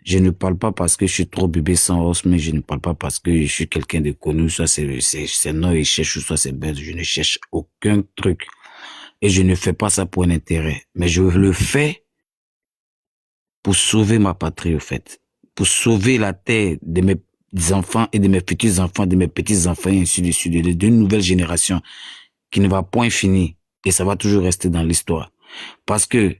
Je ne parle pas parce que je suis trop bébé sans os, mais je ne parle pas parce que je suis quelqu'un de connu, soit c'est non et cherche, soit c'est bête. Je ne cherche aucun truc. Et je ne fais pas ça pour un intérêt. Mais je le fais pour sauver ma patrie, au fait. Pour sauver la terre de mes enfants et de mes petits-enfants, de mes petits-enfants, et ainsi de suite, d'une nouvelle génération qui ne va point finir. Et ça va toujours rester dans l'histoire. Parce que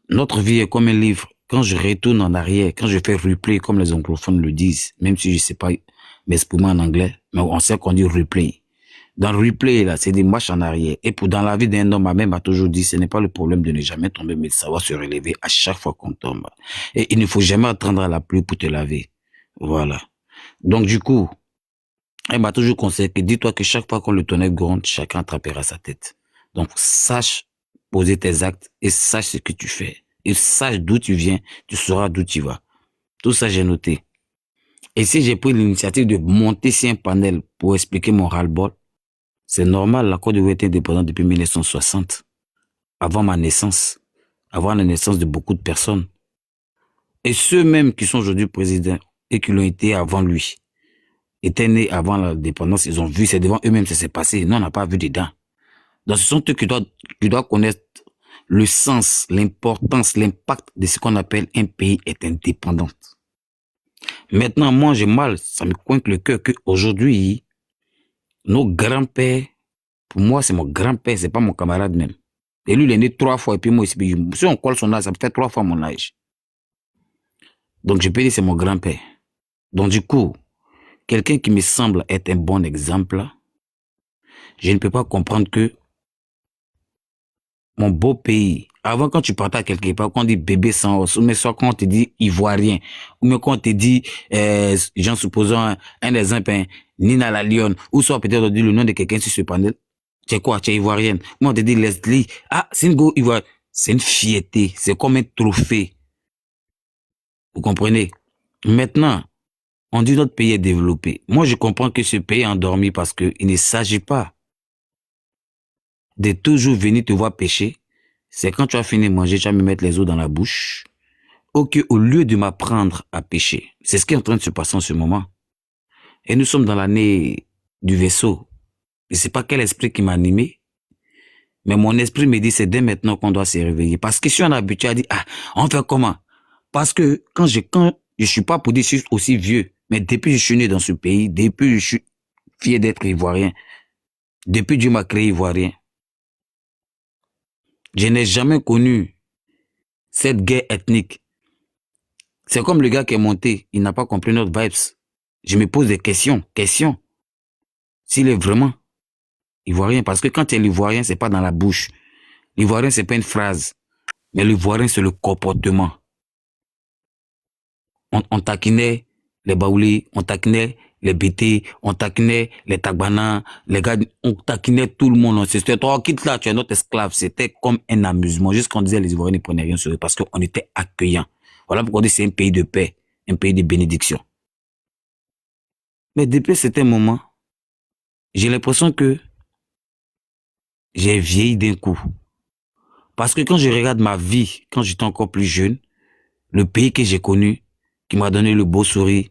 notre vie est comme un livre. Quand je retourne en arrière, quand je fais replay, comme les anglophones le disent, même si je sais pas m'exprimer en anglais, mais on sait qu'on dit replay. Dans le replay, là, c'est des marches en arrière. Et pour dans la vie d'un homme, ma mère m'a toujours dit, ce n'est pas le problème de ne jamais tomber, mais de savoir se relever à chaque fois qu'on tombe. Et il ne faut jamais attendre à la pluie pour te laver. Voilà. Donc, du coup, elle m'a toujours conseillé que dis-toi que chaque fois qu'on le tonnerre gronde, chacun attrapera sa tête. Donc, sache poser tes actes et sache ce que tu fais. Et sache d'où tu viens, tu sauras d'où tu vas. Tout ça, j'ai noté. Et si j'ai pris l'initiative de monter sur un panel pour expliquer mon ras-le-bol, c'est normal, la Côte d'Ivoire était indépendante depuis 1960, avant ma naissance, avant la naissance de beaucoup de personnes. Et ceux-mêmes qui sont aujourd'hui présidents et qui l'ont été avant lui, étaient nés avant l'indépendance, ils ont vu, c'est devant eux-mêmes que ça s'est passé. Nous, on n'a pas vu dedans. Donc, ce sont eux qui doivent connaître le sens, l'importance, l'impact de ce qu'on appelle un pays est indépendant. Maintenant, moi, j'ai mal, ça me coince le cœur qu'aujourd'hui, nos grands-pères, pour moi, c'est mon grand-père, c'est pas mon camarade même. Et lui, il est né 3 fois, et puis moi aussi, si on colle son âge, ça me fait 3 fois mon âge. Donc, je peux dire c'est mon grand-père. Donc, du coup, quelqu'un qui me semble être un bon exemple, je ne peux pas comprendre que mon beau pays, avant quand tu partais à quelque part, quand on dit bébé sans os, ou mais soit quand on te dit ivoirien, ou mais quand on te dit, j'en supposons un exemple, Nina la Lionne, ou soit peut-être on dit le nom de quelqu'un sur ce panel, tu es quoi, tu es ivoirienne. Moi on te dit Leslie, ah, c'est une go ivoirienne. C'est une fierté, c'est comme un trophée. Vous comprenez? Maintenant, on dit notre pays est développé. Moi je comprends que ce pays est endormi parce que il ne s'agit pas de toujours venir te voir pêcher. C'est quand tu as fini de manger, tu vas me mettre les os dans la bouche. Ok, au lieu de m'apprendre à pêcher, c'est ce qui est en train de se passer en ce moment. Et nous sommes dans l'année du vaisseau. Je ne sais pas quel esprit qui m'a animé, mais mon esprit me dit c'est dès maintenant qu'on doit se réveiller. Parce que si on a habitué à dire, ah, on fait comment? Parce que quand je suis pas pour dire que je suis aussi vieux, mais depuis que je suis né dans ce pays, depuis que je suis fier d'être ivoirien, depuis que Dieu m'a créé ivoirien, je n'ai jamais connu cette guerre ethnique. C'est comme le gars qui est monté, il n'a pas compris notre vibes. Je me pose des questions. S'il est vraiment ivoirien, parce que quand tu es l'ivoirien, c'est pas dans la bouche. L'ivoirien, c'est pas une phrase. Mais l'ivoirien, c'est le comportement. On taquinait les baoulés, on taquinait les bétés, on taquinait les tagbana, les gars, on taquinait tout le monde. C'était toi, quitte là, tu es notre esclave. C'était comme un amusement. Juste qu'on disait les Ivoiriens ne prenaient rien sur eux parce qu'on était accueillants. Voilà pourquoi on dit c'est un pays de paix, un pays de bénédiction. Mais depuis cet moment, j'ai l'impression que j'ai vieilli d'un coup. Parce que quand je regarde ma vie, quand j'étais encore plus jeune, le pays que j'ai connu, qui m'a donné le beau sourire,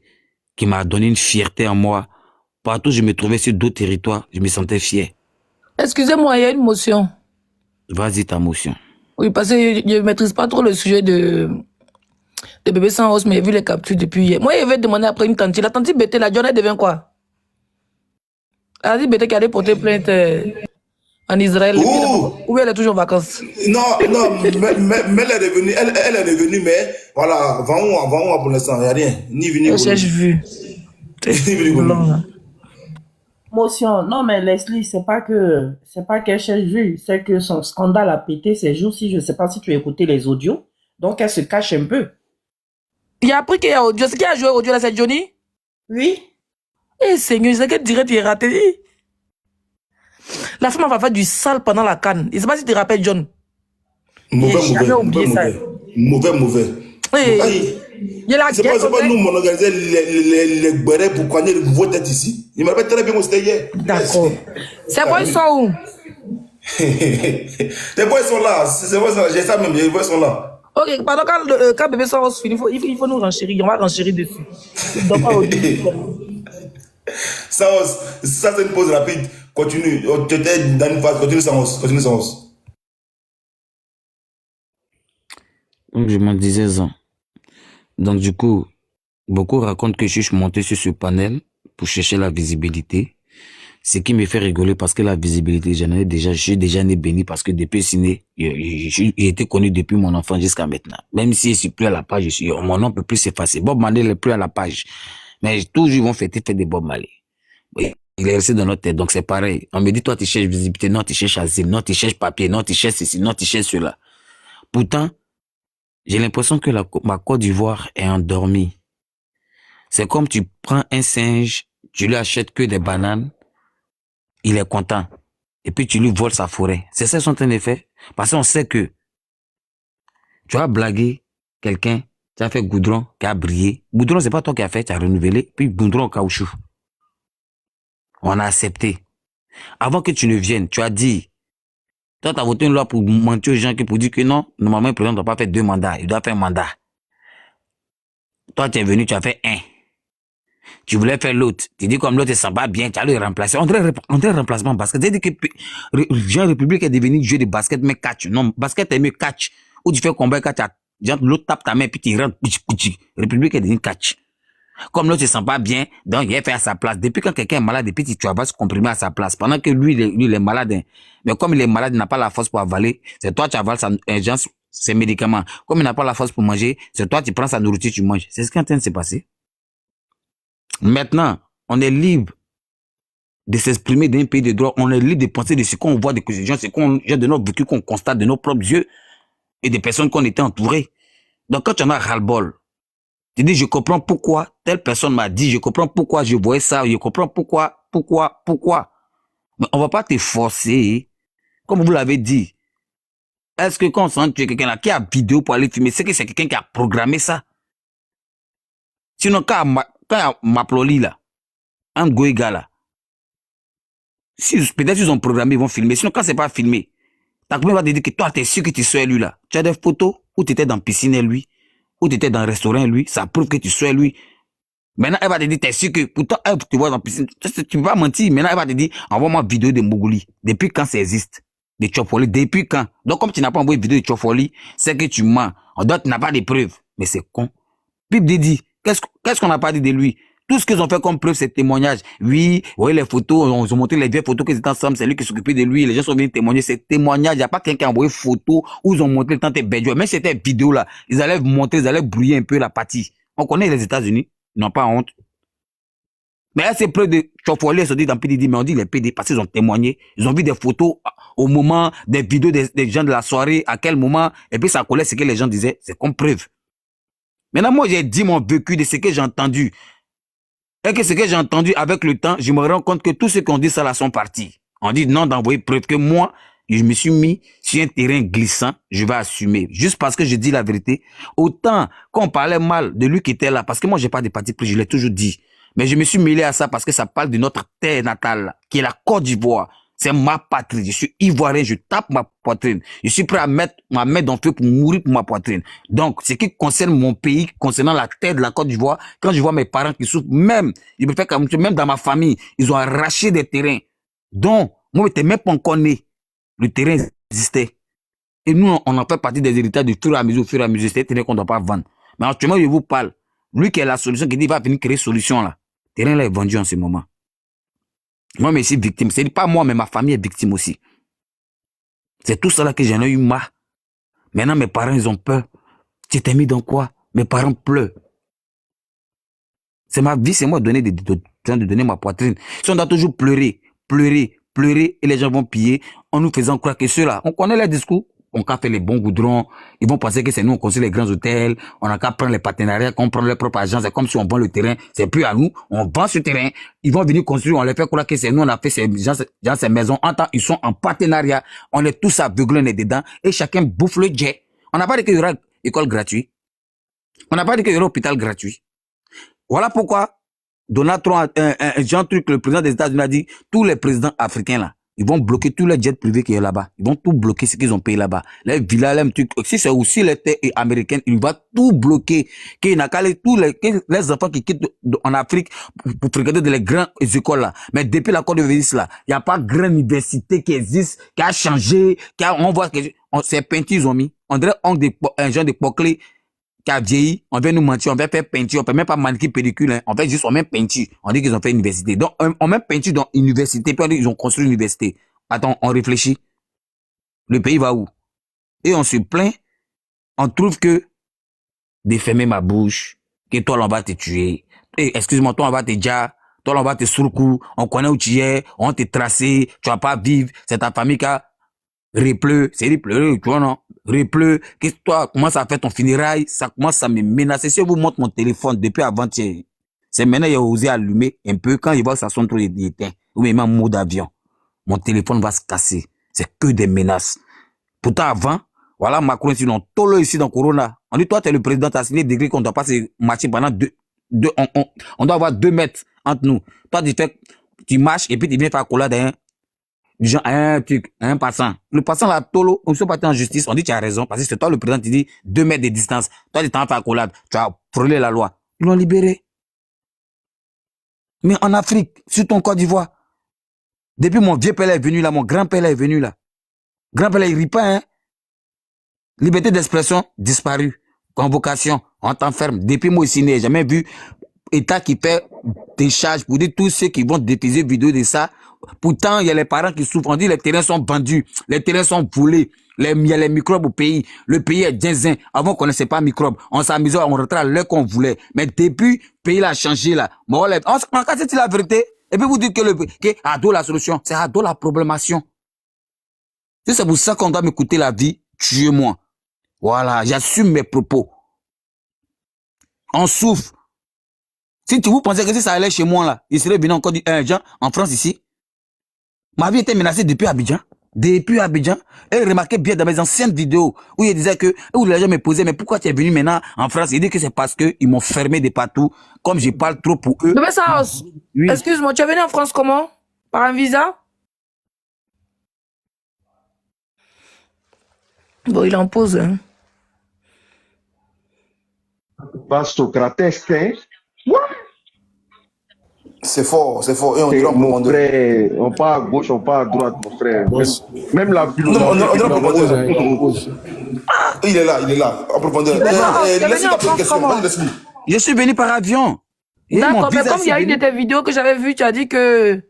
qui m'a donné une fierté en moi, partout où je me trouvais sur d'autres territoires, je me sentais fier. Excusez-moi, il y a une motion. Vas-y, ta motion. Oui, parce que je ne maîtrise pas trop le sujet de bébé sans os, mais j'ai vu les captures depuis hier. Moi, je vais demander après une tante. La tante Bété, la journée devient quoi? La tante Bété qui allait porter plainte en Israël. Ou elle est toujours en vacances? Non, mais elle est revenue, elle est revenue, mais voilà, avant pour l'instant, il n'y a rien. Ni venu. Elle cherche vu. Motion. Non, mais Leslie, c'est pas qu'elle cherche vu, c'est que son scandale a pété ces jours-ci. Je ne sais pas si tu as écouté les audios. Donc, elle se cache un peu. Il a appris qu'il y a audio. C'est qui a joué audio là, c'est Johnny? Oui. Eh Seigneur, c'est qu'elle dirait qu'il est raté. La femme va faire du sale pendant la canne. Je ne sais pas si tu te rappelles, John. Mauvais. Hey. C'est pas nous, on organisait les bérets pour qu'on ait vos têtes ici. Il me rappelle très bien où c'était hier. D'accord. C'est quoi ils sont où? Les boys sont là. C'est vrai, j'ai ça même, les boys sont là. Ok, pendant quand bébé sort finit, il faut nous renchérir. On va renchérir dessus. Donc, Ça, c'est une pause rapide. Continue. Tu étais dans une phase. Continue sans os. Continue sans os. Donc, je m'en disais ça. Donc, du coup, beaucoup racontent que je suis monté sur ce panel pour chercher la visibilité. Ce qui me fait rigoler parce que la visibilité, je suis déjà né béni parce que depuis ciné, j'ai été connu depuis mon enfant jusqu'à maintenant. Même si je suis plus à la page, mon nom peut plus s'effacer. Bob Marley n'est plus à la page. Mais toujours, ils vont faire des Bob Marley. Oui, il est resté dans notre tête. Donc, c'est pareil. On me dit, toi, tu cherches visibilité. Non, tu cherches asile. Non, tu cherches papier. Non, tu cherches ceci. Non, tu cherches cela. Pourtant, j'ai l'impression que ma Côte d'Ivoire est endormie. C'est comme tu prends un singe, tu lui achètes que des bananes, il est content. Et puis tu lui voles sa forêt. C'est ça son effet. Parce qu'on sait que tu as blagué quelqu'un, tu as fait goudron qui a brillé. Goudron, c'est pas toi qui as fait, tu as renouvelé. Puis goudron au caoutchouc. On a accepté. Avant que tu ne viennes, tu as dit, toi, tu as voté une loi pour mentir aux gens pour dire que non, normalement, le président ne doit pas faire 2 mandats, il doit faire un mandat. Toi, tu es venu, tu as fait 1. Tu voulais faire l'autre. Tu dis comme l'autre ne sent pas bien, tu as le remplacer. On dirait remplacement basket. C'est-à-dire que Jean République est devenu jouer de basket, mais catch. Non, basket est mieux catch. Ou tu fais combat catch, l'autre tape ta main, puis tu rentres, République est devenu catch. Comme l'autre ne sent pas bien, donc il est fait à sa place. Depuis quand quelqu'un est malade, depuis tu vas se comprimer à sa place. Pendant que lui, il est malade. Hein. Mais comme il est malade, il n'a pas la force pour avaler. C'est toi qui avales ses médicaments. Comme il n'a pas la force pour manger, c'est toi qui prends sa nourriture, tu manges. C'est ce qui est en train de se passer. Maintenant, on est libre de s'exprimer d'un pays de droit. On est libre de penser de ce qu'on voit, de ce qu'on a de notre vécu, qu'on constate de nos propres yeux et des personnes qu'on était entourées. Donc, quand tu en as ras-le-bol, tu dis, je comprends pourquoi telle personne m'a dit, je comprends pourquoi je voyais ça, je comprends pourquoi. Mais on va pas te forcer, comme vous l'avez dit. Est-ce que quand on sent que tu es quelqu'un là qui a vidéo pour aller filmer, c'est que c'est quelqu'un qui a programmé ça? Sinon, quand Maploli là, un Goïga là, peut-être ils ont programmé, ils vont filmer. Sinon, quand c'est pas filmé, ta copine va te dire que toi, t'es sûr que tu sois lui là. Tu as des photos où tu étais dans la piscine et lui, où tu étais dans le restaurant et lui, ça prouve que tu sois lui. Maintenant, elle va te dire, t'es sûr que, pourtant, elle te voit dans la piscine. Tu peux pas mentir. Maintenant, elle va te dire, envoie-moi une vidéo de Mougouli. Depuis quand ça existe? De Tchofoli. Depuis quand? Donc, comme tu n'as pas envoyé une vidéo de Tchofoli, c'est que tu mens. En d'autres, tu n'as pas de preuves. Mais c'est con. Pip Didi, qu'est-ce qu'on n'a pas dit de lui? Tout ce qu'ils ont fait comme preuve, c'est témoignage. Oui, les photos, ils ont montré les vieilles photos qu'ils étaient ensemble, c'est lui qui s'occupait de lui, les gens sont venus témoigner, c'est témoignage. Il n'y a pas quelqu'un qui a envoyé photo où ils ont montré le temps de Bédouin. Même si c'était vidéo là, ils allaient montrer, ils allaient brouiller un peu la partie. On connaît les États-Unis, ils n'ont pas honte. Mais là, c'est preuve de Tchofoli, ils se dit dans PDD, mais on dit les PD parce qu'ils ont témoigné. Ils ont vu des photos au moment, des vidéos des gens de la soirée, à quel moment, et puis ça collait ce que les gens disaient, c'est comme preuve. Maintenant, moi, j'ai dit mon vécu de ce que j'ai entendu. Et que ce que j'ai entendu avec le temps, je me rends compte que tous ceux qui ont dit ça là sont partis. On dit non d'envoyer preuve que moi, je me suis mis sur un terrain glissant, je vais assumer. Juste parce que je dis la vérité. Autant qu'on parlait mal de lui qui était là, parce que moi, j'ai pas de parti pris, je l'ai toujours dit. Mais je me suis mêlé à ça parce que ça parle de notre terre natale, qui est la Côte d'Ivoire. C'est ma patrie. Je suis ivoirien, je tape ma poitrine. Je suis prêt à mettre ma main dans le feu pour mourir pour ma poitrine. Donc, ce qui concerne mon pays, concernant la terre de la Côte d'Ivoire, quand je vois mes parents qui souffrent, même dans ma famille, ils ont arraché des terrains. Donc, moi, je n'étais même pas encore né. Le terrain existait. Et nous, on en fait partie des héritages du fur et à mesure, C'est un terrain qu'on ne doit pas vendre. Mais actuellement, je vous parle. Lui qui est la solution, qui dit, il va venir créer solution là. Le terrain là est vendu en ce moment. Moi, mais je suis victime. C'est pas moi, mais ma famille est victime aussi. C'est tout ça là que j'en ai eu marre. Maintenant, mes parents, ils ont peur. Tu t'es mis dans quoi? Mes parents pleurent. C'est ma vie, c'est moi de donner ma poitrine. Si on doit toujours pleurer, et les gens vont piller en nous faisant croire que ceux-là, on connaît les discours. On a fait les bons goudrons, ils vont penser que c'est nous, on construit les grands hôtels, on a qu'à prendre les partenariats, qu'on prend leur propre agence, c'est comme si on vend le terrain, c'est plus à nous, on vend ce terrain, ils vont venir construire, on les fait croire que c'est nous, on a fait ces maisons, en temps, ils sont en partenariat, on est tous aveuglés, on est dedans, et chacun bouffe le jet. On n'a pas dit qu'il y aura école gratuite, on n'a pas dit qu'il y aura hôpital gratuit. Voilà pourquoi Donald Trump, le président des États-Unis a dit, tous les présidents africains là, Ils vont bloquer tous les jets privés qui est là-bas. Ils vont tout bloquer ce qu'ils ont payé là-bas. Les villas, les trucs. Si c'est aussi les terres américaines, ils vont tout bloquer. Qu'il n'a qu'à tous les enfants qui quittent en Afrique pour fréquenter les grandes écoles là. Mais depuis l'accord de Venise là, il n'y a pas de grande université qui existe, qui a changé, on voit que ces peintres ils ont mis. On dirait un genre de poclé qui a vieilli, on vient nous mentir, on vient faire peinture, on peut même pas manquer pellicule, hein. On fait juste, on met peinture. On dit qu'ils ont fait une université. Donc, on met peinture dans une université, puis on dit qu'ils ont construit une université. Attends, on réfléchit. Le pays va où? Et on se plaint, on trouve que de fermer ma bouche, que toi, on va te tuer. Et excuse-moi, toi, on va te dire, toi, on va te surcou, on connaît où tu es, on te tracé, tu vas pas vivre, c'est ta famille qui a repleu, c'est dit pleurer, tu vois, non? Repleu, qu'est-ce que toi, commence à faire ton funérail, ça commence à me menacer. Si je vous montre mon téléphone depuis avant-hier, c'est maintenant, il a osé allumer un peu, quand il voit que ça sonne trop éteint, ou même en mode avion, mon téléphone va se casser. C'est que des menaces. Pourtant, avant, voilà, Macron, ici, on tolo ici dans Corona. On dit, toi, tu es le président, tu as signé des grilles qu'on ne doit pas se marcher pendant on doit avoir 2 mètres entre nous. Toi, tu marches et puis tu viens faire coller d'un genre un truc, un passant. Le passant là, tolo, on se parti en justice, on dit tu as raison, parce que c'est toi le président, tu dis 2 mètres de distance. Toi, tu t'en fais accolade, tu as frôlé la loi. Ils l'ont libéré. Mais en Afrique, sur ton Côte d'Ivoire, depuis mon vieux père est venu là, mon grand-père est venu là. Grand-père, il rit pas, hein. Liberté d'expression, disparue. Convocation, on t'enferme. Depuis moi ici, j'ai jamais vu État qui fait des charges pour dire tous ceux qui vont diffuser vidéo de ça. Pourtant, il y a les parents qui souffrent. On dit les terrains sont vendus, les terrains sont volés, il y a les microbes au pays. Le pays est zinzin. Avant, on connaissait pas microbes. On s'amusait, on rentrait à l'heure qu'on voulait. Mais depuis, le pays a changé là. Bon, on se casse la vérité. Et puis vous dites que ado la solution, c'est ado la problémation. Si c'est pour ça qu'on doit m'écouter la vie, tuez-moi. Voilà, j'assume mes propos. On souffre. Si vous pensez que si ça allait chez moi là, il serait venu encore en France ici. Ma vie était menacée depuis Abidjan. Depuis Abidjan. Et remarquez bien dans mes anciennes vidéos où il disait que, où les gens me posaient, mais pourquoi tu es venu maintenant en France? Il dit que c'est parce que ils m'ont fermé de partout. Comme je parle trop pour eux. Bébé Saos, oui. Excuse-moi, tu es venu en France comment? Par un visa? Bon, il en pose, hein. Pas Socrates, hein? What? C'est fort, c'est fort. Et on dirait mon frère, on part à gauche, on part à droite, mon frère. Même la philosophie. Non, on dirait en profondeur. Il est là, en profondeur. Je suis venu par avion. D'accord, mais comme il y a une de tes vidéos que j'avais vue, tu as dit que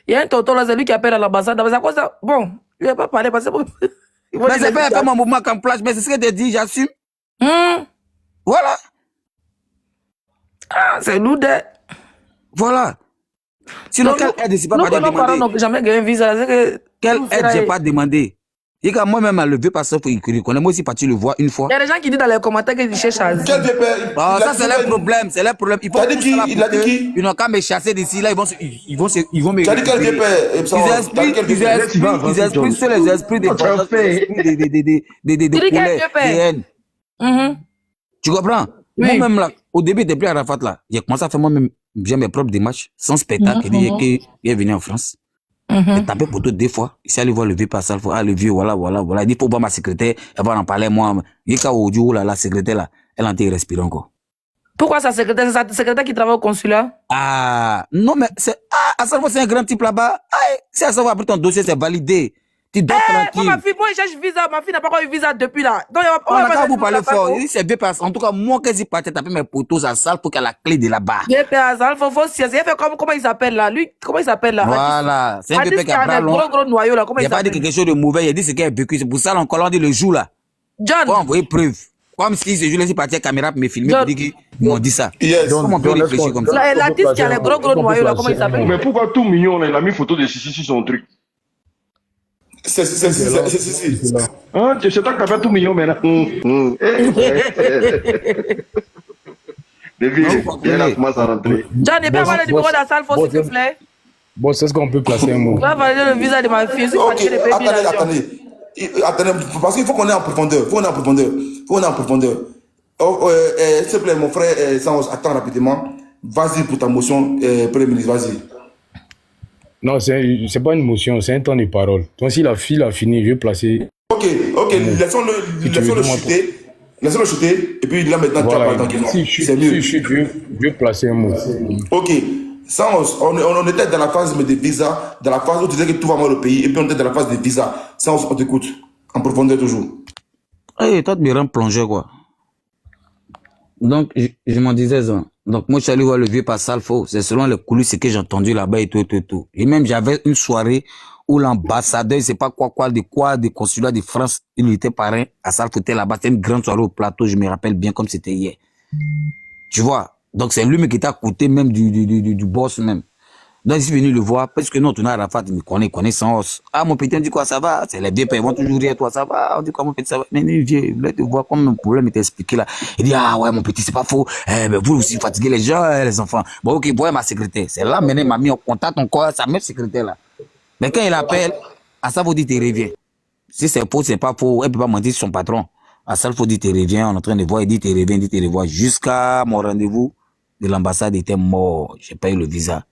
il y a un tonton là, c'est lui qui appelle à l'ambassade. C'est à cause ça. Bon, il n'a pas parlé parce que mais c'est pas mon mouvement camouflage, mais c'est ce que tu as dit, j'assume. Voilà. Ah, c'est nous de. Voilà. Sinon, quelle aide j'ai pas demandé? Non, jamais gagné un visa. Quelle aide j'ai pas demandé? Et quand moi-même, à lever parce qu'il connaît, moi aussi, parti le voir une fois. Il y a des gens qui disent dans les commentaires qu'ils cherchent à. Ça, c'est leur problème. C'est leur problème. Il a dit qui? Ils n'ont qu'à me chasser d'ici, là, ils vont me. Tu as dit quel vieux père? Ils expriment sur les esprits des poulets. Tu comprends? Moi-même, là, au début, depuis Arafat, là, j'ai commencé à faire moi-même, j'ai mes propres démarches, sans spectacle, il est venu en France. J'ai tapé pour tout 2 fois. Il s'est allé voir le vieux passage, le vieux, voilà. Il dit, faut voir ma secrétaire, elle va en parler, moi. Il y a audio, là, la secrétaire, là, elle en était respirée encore. Pourquoi sa secrétaire? C'est sa secrétaire qui travaille au consulat? Ah, non, mais c'est, à Salvo, c'est un grand type là-bas. Si à Salvo, après ton dossier, c'est validé. Tu dors tranquille. Moi, je cherche visa. Ma fille n'a pas encore eu visa depuis là. Donc, on a qu'à vous parler fort. Il dit, c'est bien parce en tout cas, moi, quand j'y partais taper mes poteaux à Salvo pour qu'elle a la clé de là-bas. Bien, à Salvo, faut se comment il s'appelle là? Lui, comment il s'appelle là? Voilà. C'est un bébé qui a bras long. Gros noyau là. Comment il s'appelle? Il a pas dit quelque chose de mauvais. Il a dit ce qu'il a vécu. C'est pour ça, encore, on dit le jour là. John. On envoyer preuve. Comme si ce jour-là, j'ai parti à la caméra pour me filmer pour dire qu'ils m'ont dit ça. Comment on peut réfléchir comme ça? L'artiste qui a les gros noyaux là, comment il s'appelle? Mais pourquoi tout mignon là, il a mis photo de Sissi sur son truc? C'est hein, c'est toi qui as fait tout mignon maintenant. David, commence à rentrer. John, il peut avoir le numéro de la salle, s'il te plaît. Bon, c'est ce qu'on peut placer un mot. On va valider le visa de ma fille. Attendez, parce qu'il faut qu'on ait en profondeur. S'il te plaît, mon frère, attends rapidement. Vas-y pour ta motion, Premier ministre, vas-y. Non, c'est pas une motion, c'est un temps de parole. Donc, si la fille a fini, je vais placer. Ok, laissons-le chuter. Laissons-le chuter. Et puis là, maintenant, tu vas Voilà. parler tranquillement. Si je C'est mieux. je vais placer un mot. Ok. Sans, on était dans la phase de visa, dans la phase où tu disais que tout va mal au pays, et puis on était dans la phase de visa. Sans, on t'écoute. En profondeur toujours. Hey, toi, tu me rends plongé, quoi. Donc, je m'en disais ça. Donc, moi, je suis allé voir le vieux Passalfo. C'est selon les coulisses que j'ai entendu là-bas et tout. Et même, j'avais une soirée où l'ambassadeur, je sais pas des consulats de France, il était parrain à Salfo, était là-bas. C'était une grande soirée au plateau, je me rappelle bien comme c'était hier. Tu vois? Donc, c'est lui qui était à côté même du boss même. Donc, je suis venu le voir, parce que non, tu n'as Arafat, il me connaît sans os. Ah, mon petit, on dit quoi, ça va? C'est les vieux pères, ils vont toujours dire, toi, ça va? On dit quoi, mon petit, ça va? Mais, vieux, je voulais te voir comme mon problème était expliqué là. Il dit, ah, ouais, mon petit, c'est pas faux. Eh, mais vous aussi, fatiguez les gens, les enfants. Bon, ok, voyez ma secrétaire. C'est là, maintenant, il m'a mis en contact encore, sa même secrétaire là. Mais quand il appelle, à ça, vous dites, il revient. Si c'est faux, c'est pas faux, elle peut pas mentir sur son patron. À ça, il faut dire, il revient, on est en train de voir, il dit, il revient, il revoit. Jusqu'à mon rendez-vous de l'ambassade, il était mort. J'ai pas eu le visa.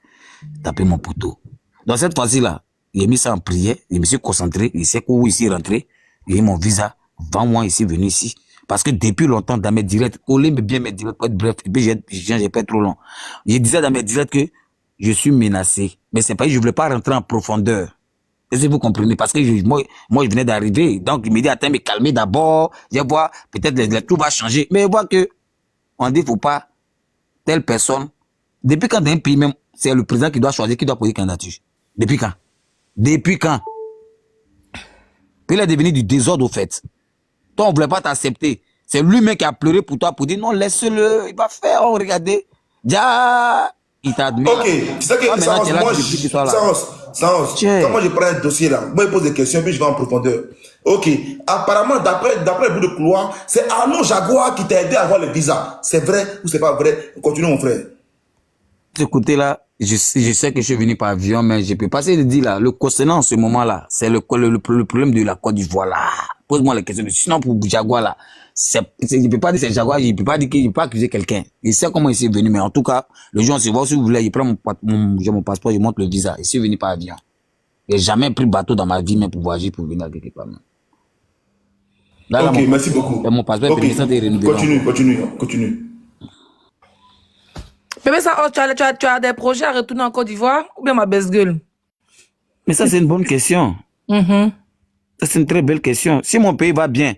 Taper mon poteau. Donc cette fois-ci là, il a mis ça en prière, je me suis concentré, il sait où ici rentrer, il a eu mon visa, 20 mois ici, venu ici. Parce que depuis longtemps, dans mes directs, au lieu de bien mes directs, pour être bref, et puis j'ai pas trop long. Je disais dans mes directs que je suis menacé. Mais c'est pas que je voulais pas rentrer en profondeur. Est-ce que vous comprenez? Parce que moi, je venais d'arriver. Donc, je me dis, attends, me calmer d'abord. Je vois, peut-être tout va changer. Mais je vois que, on dit, faut pas, telle personne. Depuis quand dans un pays même, c'est le président qui doit choisir, qui doit poser candidature. Depuis quand? Depuis quand? Puis il est devenu du désordre au fait. Toi, on ne voulait pas t'accepter. C'est lui-même qui a pleuré pour toi, pour dire non, laisse-le, il va faire, oh, regardez. Déjà, il t'a admis. Ok, tu sais que toi, ça, maintenant, moi, quand moi je prends un dossier là, moi je pose des questions, puis je vais en profondeur. Ok, apparemment, d'après le bout de couloir, c'est Arnaud Jaguar qui t'a aidé à avoir le visa. C'est vrai ou c'est pas vrai? Continue, mon frère. De ce côté-là, je sais que je suis venu par avion, mais je peux pas se dire là, le concernant en ce moment-là, c'est le problème de la Côte d'Ivoire là. Pose-moi la question. Sinon, pour Jaguar là, je peux pas dire c'est Jaguar, je peux pas dire qu'il peut pas accuser quelqu'un. Il sait comment il s'est venu, mais en tout cas, le jour on se voit, si vous voulez, il prend mon passeport, il montre le visa. Il s'est venu par avion. J'ai jamais pris bateau dans ma vie, même pour voyager, pour venir à quelque part. Là, ok, merci beaucoup. Mon passeport est renouvelé. Continue. Bébé, ça, oh, tu as des projets à retourner en Côte d'Ivoire ou bien ma baisse gueule? Mais ça, c'est une bonne question. Ça, c'est une très belle question. Si mon pays va bien,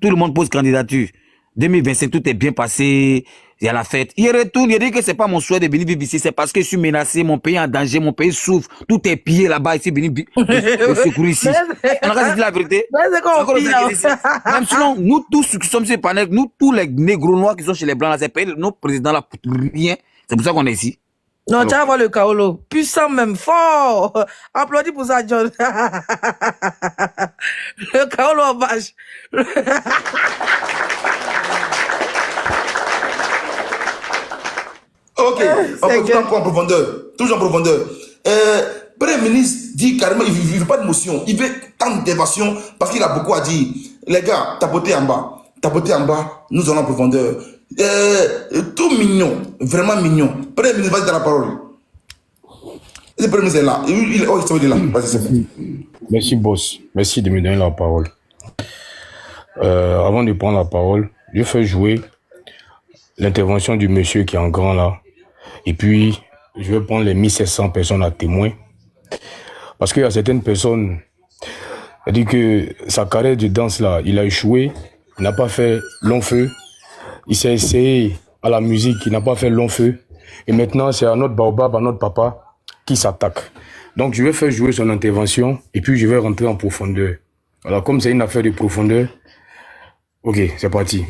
tout le monde pose candidature. 2025, tout est bien passé. Il y a la fête. Il retourne, il dit que c'est pas mon souhait de venir vivre ici. C'est parce que je suis menacé, mon pays est en danger, mon pays souffre. Tout est pillé là-bas, ici, venir secourir ici. On a dit la vérité. Même sinon, nous tous ceux qui sommes sur le panel, nous tous les négros noirs qui sont chez les blancs, là, c'est pas nos présidents là pour rien. C'est pour ça qu'on est ici. Non, tu vas voir le Kaolo. Puissant même, fort. Applaudis pour ça, John. Le Kaolo en vache. Ok, on peut en profondeur. Toujours en profondeur. Premier ministre dit carrément il ne veut pas de motion. Il veut tant d'évasion parce qu'il a beaucoup à dire. Les gars, tapotez en bas. Nous allons en profondeur. Tout mignon, vraiment mignon. Premier ministre, vas-y, dans la parole. Le premier ministre est là. Il est là. Vas-y, c'est bon. Merci, boss. Merci de me donner la parole. Avant de prendre la parole, je fais jouer l'intervention du monsieur qui est en grand là. Et puis, je vais prendre les 1700 personnes à témoin. Parce qu'il y a certaines personnes, c'est-à-dire que sa carrière de danse là, il a échoué, il n'a pas fait long feu. Il s'est essayé à la musique, il n'a pas fait long feu. Et maintenant, c'est à notre baobab, à notre papa, qui s'attaque. Donc, je vais faire jouer son intervention et puis je vais rentrer en profondeur. Alors, comme c'est une affaire de profondeur, ok, c'est parti. Lui,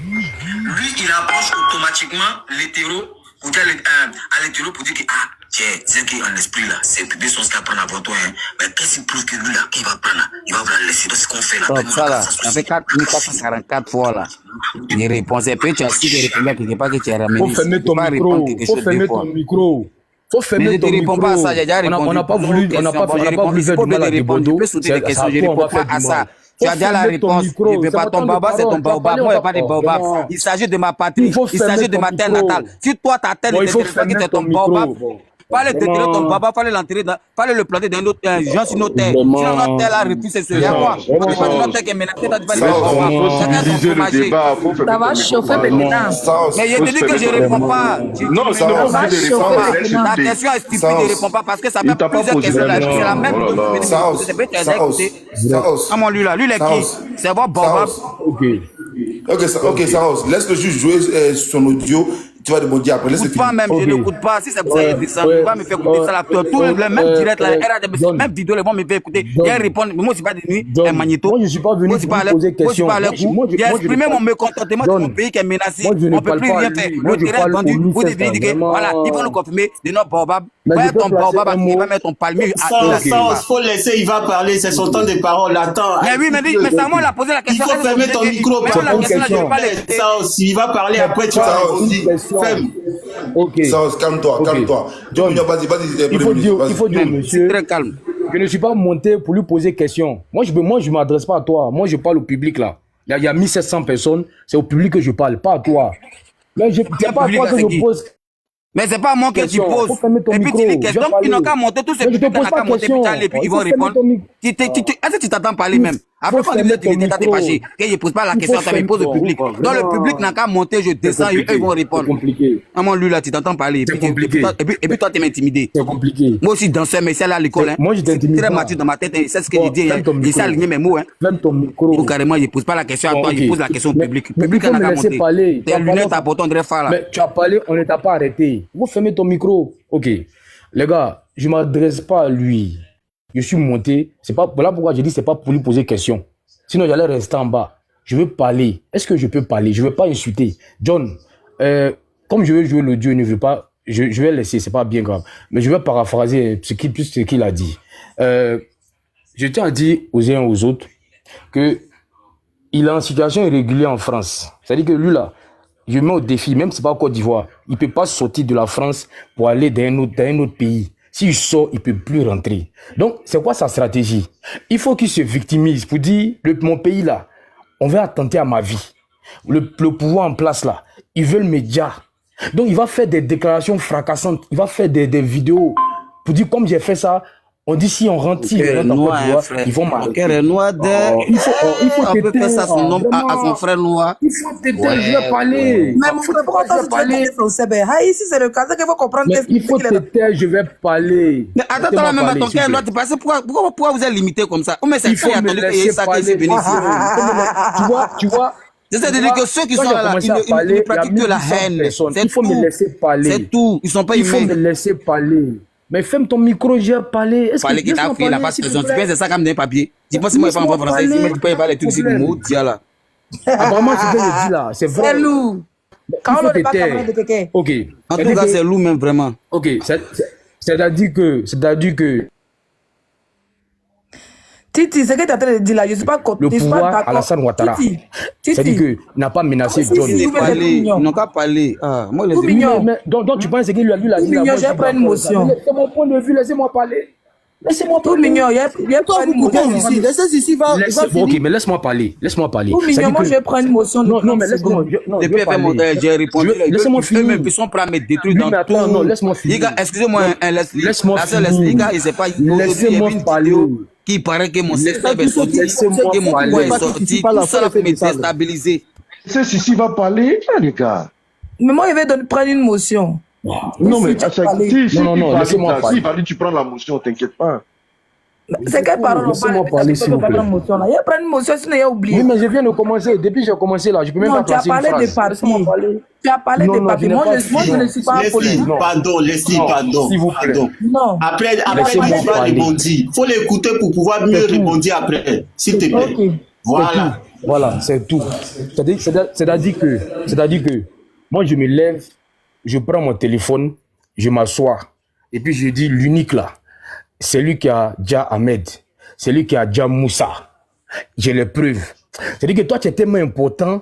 il approche automatiquement l'hétéro, ou à l'hétéro pour dire que, ah, tiens, c'est qu'en esprit là, c'est bébé son qui va prendre avant toi, hein. Mais qu'est-ce qu'il prouve que lui là, qu'il va prendre, il va vous la laisser. Donc, c'est ce qu'on fait là. Donc, ça là, ça fait 44 fois là. Il répond, c'est peu, tu as su de répondre quelque part que tu as ramené. Faut fermer ton micro. Faut fermer ton micro. Pas à ça, j'ai déjà répondu. On n'a pas voulu faire du mal à Debodo. Je réponds pas à ça. Tu as déjà la réponse. Je ne veux pas ton baba, c'est ton baobab. Moi, il n'y a pas de baobab. Il s'agit de ma patrie. Il s'agit de ma terre natale. Si toi, ta terre est ton baobab, Fallait déterrer ton baba, fallait l'enterrer, fallait le planter dans une autre gens sur notre terre. Vraiment. Sinon, notre terre a refusé ce rien. Quoi? On ne pas de notre terre qui est menacée, t'as dit pas de Civiliser le débat, faut Ça faire va chauffer maintenant. mais je te dis que je ne réponds pas. Non, c'est pas obligé de répondre. Laisse La écouter. question est stupide, je ne réponds pas parce que ça Il fait t'a pas plusieurs posé questions. la question. C'est la même. Oh là là. Saos. Comment lui là? Lui, il est qui? C'est bon, Bob. Ok. Ok, Saos. Laisse le juge jouer son audio. Tu vas demander après. Laisse le N'écoute pas même, je n'écoute pas. Si c'est pour ça, il descend. Il va me faire écouter ça là. Tout le même direct là, même vidéo, les bons me fait écouter. Il répond. Moi, c'est pas de nuit, un magnéto. Moi, je ne suis pas venu Moi, pour c'est pas lui poser question. J'ai exprimé mon mécontentement de mon pays qui est menacé. On ne peut plus rien faire. Le terrain est vendu. Vous devez dire que voilà, ils vont nous confirmer de notre Baobab. Ouais, ton Baobab, il va mettre ton palmier à Ça, faut laisser, il va parler, c'est son temps de parole. Attends. Mais oui, mais c'est à moi, il a posé la question. Il faut fermer ton micro. La question, là, je vais pas l'écouter. Ça aussi, il va parler après, tu vas répondre. Ferme. Ok. Saos, calme-toi. John, Vas-y. il faut dire au monsieur, Très calme. je ne suis pas monté pour lui poser question. Moi, je ne m'adresse pas à toi. Moi, je parle au public là. Il y a 1700 personnes. C'est au public que je parle, pas à toi. Mais c'est pas à toi que je pose. Mais c'est pas moi que tu poses. Et puis tu dis question. Donc, ils n'ont qu'à monter tous ces publics, ils n'ont qu'à monter, puis et puis ils vont répondre. Est-ce que tu t'attends parler même? Après, quand tu dis t'es fâché, que je pose pas la question, ça me pose au public. Donc, le public n'a qu'à monter, je descends, et eux, ils vont répondre. C'est compliqué. Maman, lui, là, tu t'entends parler. Et puis toi, tu m'intimides. C'est compliqué. Moi aussi, danseur, mais c'est là à l'école. Moi, je t'intimide très pas. mature dans ma tête. C'est ce que je dis. Il s'est aligné mes mots. Ferme ton micro. Donc, carrément, je pose pas la question à toi, je pose la question au public. Le Mais public il faut n'a me qu'à laisser monter. parler. Tes lunettes à bouton de phare là. Mais tu as parlé, on ne t'a pas arrêté. Vous fermez ton micro. Ok. Les gars, je ne m'adresse pas à lui. Je suis monté. C'est pas, voilà pourquoi je dis c'est pas pour lui poser question. Sinon, j'allais rester en bas. Je veux parler. Est-ce que je peux parler? Je ne veux pas insulter. John, comme je veux jouer l'audio, il ne veut pas. Je vais laisser, c'est pas bien grave. Mais je vais paraphraser ce qu'il a dit. Je tiens à dire aux uns et aux autres que il est en situation irrégulière en France. C'est-à-dire que lui là, je mets au défi, même si c'est pas Côte d'Ivoire, il peut pas sortir de la France pour aller dans un autre pays. S'il sort, il peut plus rentrer. Donc, c'est quoi sa stratégie? Il faut qu'il se victimise pour dire, mon pays là, on va attenter à ma vie. Le pouvoir en place là, ils veulent médias. Donc, il va faire des déclarations fracassantes. Il va faire des vidéos pour dire, comme j'ai fait ça, on dit si on rentre, si on rentre en Côte d'Ivoire, ils vont m'arrêter. Noir Il faut on peut faire ça à son homme, à son frère noir. Il faut t'éteindre, je vais parler. Mais mon frère, pourquoi toi, tu veux parler son CB? Ici, c'est le cas, c'est qu'il faut comprendre Mais qu'est-ce il faut t'éteindre, je vais parler. Mais attends, là, même à ton cœur, là, tu passes, pourquoi vous êtes limité comme ça? Oh, mais c'est Il faut qui a me attendu qu'il y ait laisser ça qui parler. est venu ici? Tu vois. C'est-à-dire que ceux qui sont là, ils ne pratiquent que la haine. Il faut me laisser parler. C'est tout. Ils ne sont pas Il faut humains. me laisser parler. Mais ferme ton micro, j'ai parlé. Parler qui t'a appris, il n'a pas de raison. Tu penses que c'est ça comme des papiers. Tu penses que moi, je ne parle pas français. Si tu peux parler tout ici, mot, tiens là. Apparemment, ce que je dis là, c'est vrai. C'est lourd. Quand on n'est pas capable de quelqu'un. Ok. En tout cas, c'est lourd même, vraiment. Ok. C'est-à-dire que Titi, c'est ce que tu es en train de dire là, je ne suis pas contre. le pouvoir Alassane Ouattara, c'est-à-dire que n'a pas menacé John. Ils n'ont qu'à parler. Moi, les Donc tu penses que lui a dit là. Mignon, j'ai pris une motion. C'est mon point de vue, laissez-moi parler. Laissez-moi Tout parler. mignon, il y a une motion. Laissez ici, va. Ok, mais laisse-moi parler. Tout mignon, moi je vais prendre une motion. Non, mais laisse-moi. Depuis après mon temps, j'ai répondu. Laissez-moi finir. Ils sont prêts à me détruire Oui, mais dans attends, tout. non, laisse-moi finir. Les gars, excusez-moi, Leslie. Laisse-moi La seule finir. Leslie, les gars, il sait pas. Aujourd'hui, il y Laissez-moi a une parler. vidéo qui paraît que mon sextape est sorti. Laissez-moi Que mon parler. pouvoir est sorti. Tout ça pour me déstabiliser. C'est si va parler, les gars. Mais moi, je vais prendre une motion. Non, mais Non, laissez-moi parler. Si parler, tu prends la motion, t'inquiète pas. C'est quelle parole on Laissez-moi parle? parler, s'il vous plaît. Il y a pris une motion, sinon il y a oublié. Oui, mais je viens de commencer. Depuis que j'ai commencé là, je peux même Non, pas tu as passer une parlé phrase. des papiers. Tu as parlé Non, des non, papiers. je n'ai Moi, pas- je ne suis pas un Leslie, politique. pardon, Leslie, pardon. S'il vous plaît. Pardon. Non. Après, Laissez-moi il va parler. rebondir. Il faut l'écouter pour pouvoir mieux rebondir après. S'il te plaît. Ok. Voilà. Voilà, c'est tout. C'est-à-dire que moi, je me lève, je prends mon téléphone, je m'assois, et puis je dis l'unique là, c'est lui qui a Dia Ahmed, c'est lui qui a Dia Moussa. J'ai les preuves. C'est-à-dire que toi, tu es tellement important,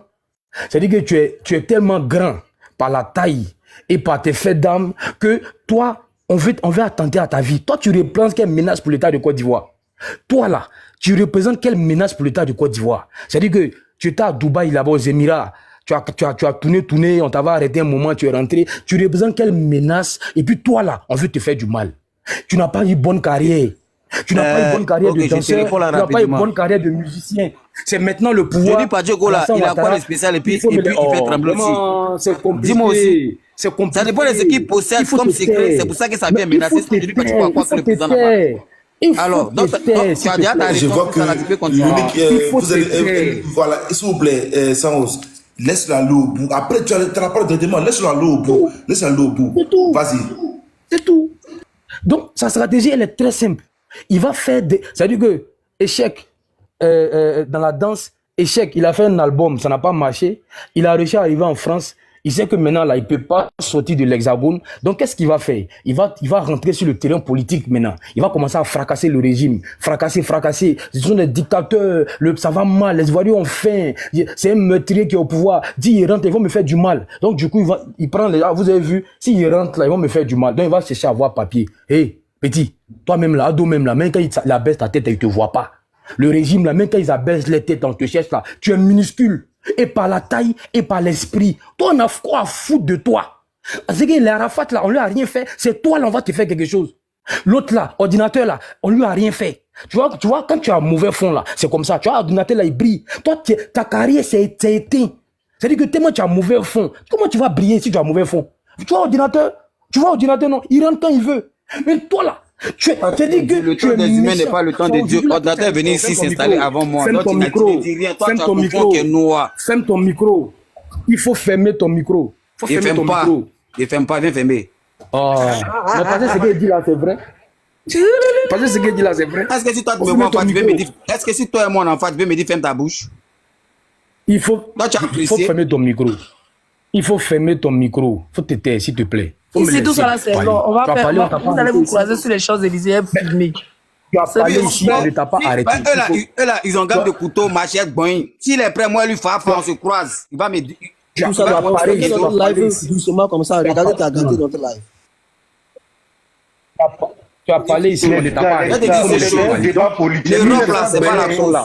c'est-à-dire que tu es tellement grand par la taille et par tes faits d'âme que toi, on veut attenter à ta vie. Toi, tu représentes quelle menace pour l'État de Côte d'Ivoire? Toi là, tu représentes quelle menace pour l'État de Côte d'Ivoire? C'est-à-dire que tu étais à Dubaï, là-bas aux Émirats, tu as tourné, on t'avait arrêté un moment, tu es rentré. Tu représentes quelle menace? Et puis toi là, on veut te faire du mal. Tu n'as pas eu bonne carrière. Tu n'as pas eu bonne carrière de danseur. Tu n'as pas eu bonne carrière de musicien. C'est maintenant le pouvoir. Je dis pas Dieu là, il a quoi de spécial et puis il fait trembler aussi. C'est compliqué. Dis-moi aussi. C'est compliqué. Ça dépend des équipes possèdent comme secret. C'est pour ça que ça vient menacer. Je dis pas tu crois quoi que le président n'a pas. Alors, donc, tu as déjà ta Je vois réponse, que ça tu peux continuer. vous allez, voilà, s'il vous plaît, Sanos, laisse-le aller au bout. Après, tu as la parole de demande, laisse-le aller au bout. Laisse-le aller au bout. Vas-y. C'est tout. Donc, sa stratégie, elle est très simple. Il va faire des... C'est-à-dire que, échec, dans la danse, échec, il a fait un album, ça n'a pas marché. Il a réussi à arriver en France. Il sait que maintenant, là, il ne peut pas sortir de l'Hexagone. Donc, qu'est-ce qu'il va faire? Il va rentrer sur le terrain politique maintenant. Il va commencer à fracasser le régime. Fracasser. Ce sont des dictateurs. Ça va mal. Les Ivoiriens ont faim. C'est un meurtrier qui est au pouvoir. Dit, il rentre, ils vont me faire du mal. Donc, du coup, il prend les... Ah, vous avez vu? S'il rentre là, ils vont me faire du mal. Donc, il va chercher à avoir papier. Hé, petit, toi-même là, ado même là, même quand il abaisse ta tête, il ne te voit pas. Le régime là, même quand ils abaissent les têtes, on te cherche là. Tu es minuscule. Et par la taille et par l'esprit. Toi, on a quoi à foutre de toi? Parce que les Arafat là, on lui a rien fait. C'est toi là, on va te faire quelque chose. L'autre là, ordinateur là, on lui a rien fait. Tu vois, quand tu as un mauvais fond là, c'est comme ça. Tu vois, ordinateur là, il brille. Toi, ta carrière, c'est éteint. C'est-à-dire que tellement tu as un mauvais fond. Comment tu vas briller si tu as un mauvais fond? Tu vois, ordinateur, non, il rentre quand il veut. Mais toi là, le temps des humains n'est pas le temps de Dieu. Ordinateur est venu ici s'installer avant moi. Ferme ton micro. Ferme ton micro. Il faut fermer ton micro. Il ferme pas, viens fermer. Oh. Mais parce que ce qu'il dit là, c'est vrai. Est-ce que si toi tu me vois en face, tu veux me dire, est-ce que si toi et moi en face, tu veux me dire ferme ta bouche? Il faut fermer ton micro. Il faut te taire, s'il te plaît. Ici, tout ça là, c'est bon. On va faire. Vous allez vous croiser sur les Champs-Élysées filmer. Tu as parlé ici, on ne t'a pas arrêté. Eux là, ils ont gamme de couteau, machette, boing. S'il est prêt, moi, lui, on se croise. Il va me dire. Tout ça va parler sur notre live doucement comme ça. Regardez, tu as gâté notre live. Tu as parlé ici, on ne t'a pas arrêté. L'Europe là, c'est pas la chose.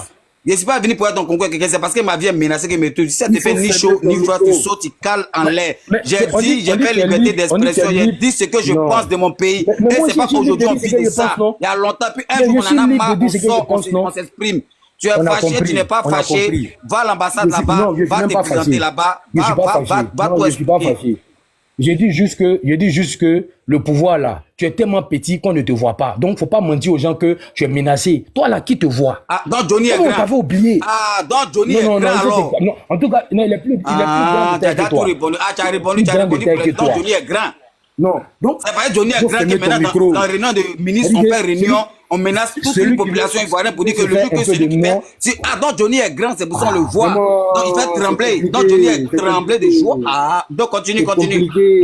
Je ne suis pas venu pour être ton concours quelqu'un, c'est parce que ma vie est menacée que me tout. Si ça te fait ni chaud, ni froid, tu sautes, tu cales en l'air. J'ai dit, j'ai fait liberté d'expression, j'ai dit ce que je pense de mon pays. Et c'est pas qu'aujourd'hui on vit de ça. Il y a longtemps, puis un jour on en a marre, on sort, on s'exprime. Tu es fâché, tu n'es pas fâché. Va à l'ambassade là-bas, va te présenter là-bas, va toi expliquer. J'ai dit juste que le pouvoir là, tu es tellement petit qu'on ne te voit pas. Donc, faut pas mentir aux gens que tu es menacé. Toi là, qui te voit? Ah, donc Johnny est grand. On t'avait oublié. Ah, donc Johnny est grand alors. Non, en tout cas, non, il est plus grand que toi. Tu as répondu, donc Johnny est grand. Non, donc. Ça va être Johnny est grand que maintenant, dans la réunion de ministres, on fait réunion, on menace toute une population ivoirienne pour dire que le jour que celui qui fait. Ah, donc Johnny est grand, c'est pour ça on le voit. Donc il fait trembler. Donc Johnny est tremblé de joie. Ah, donc continue.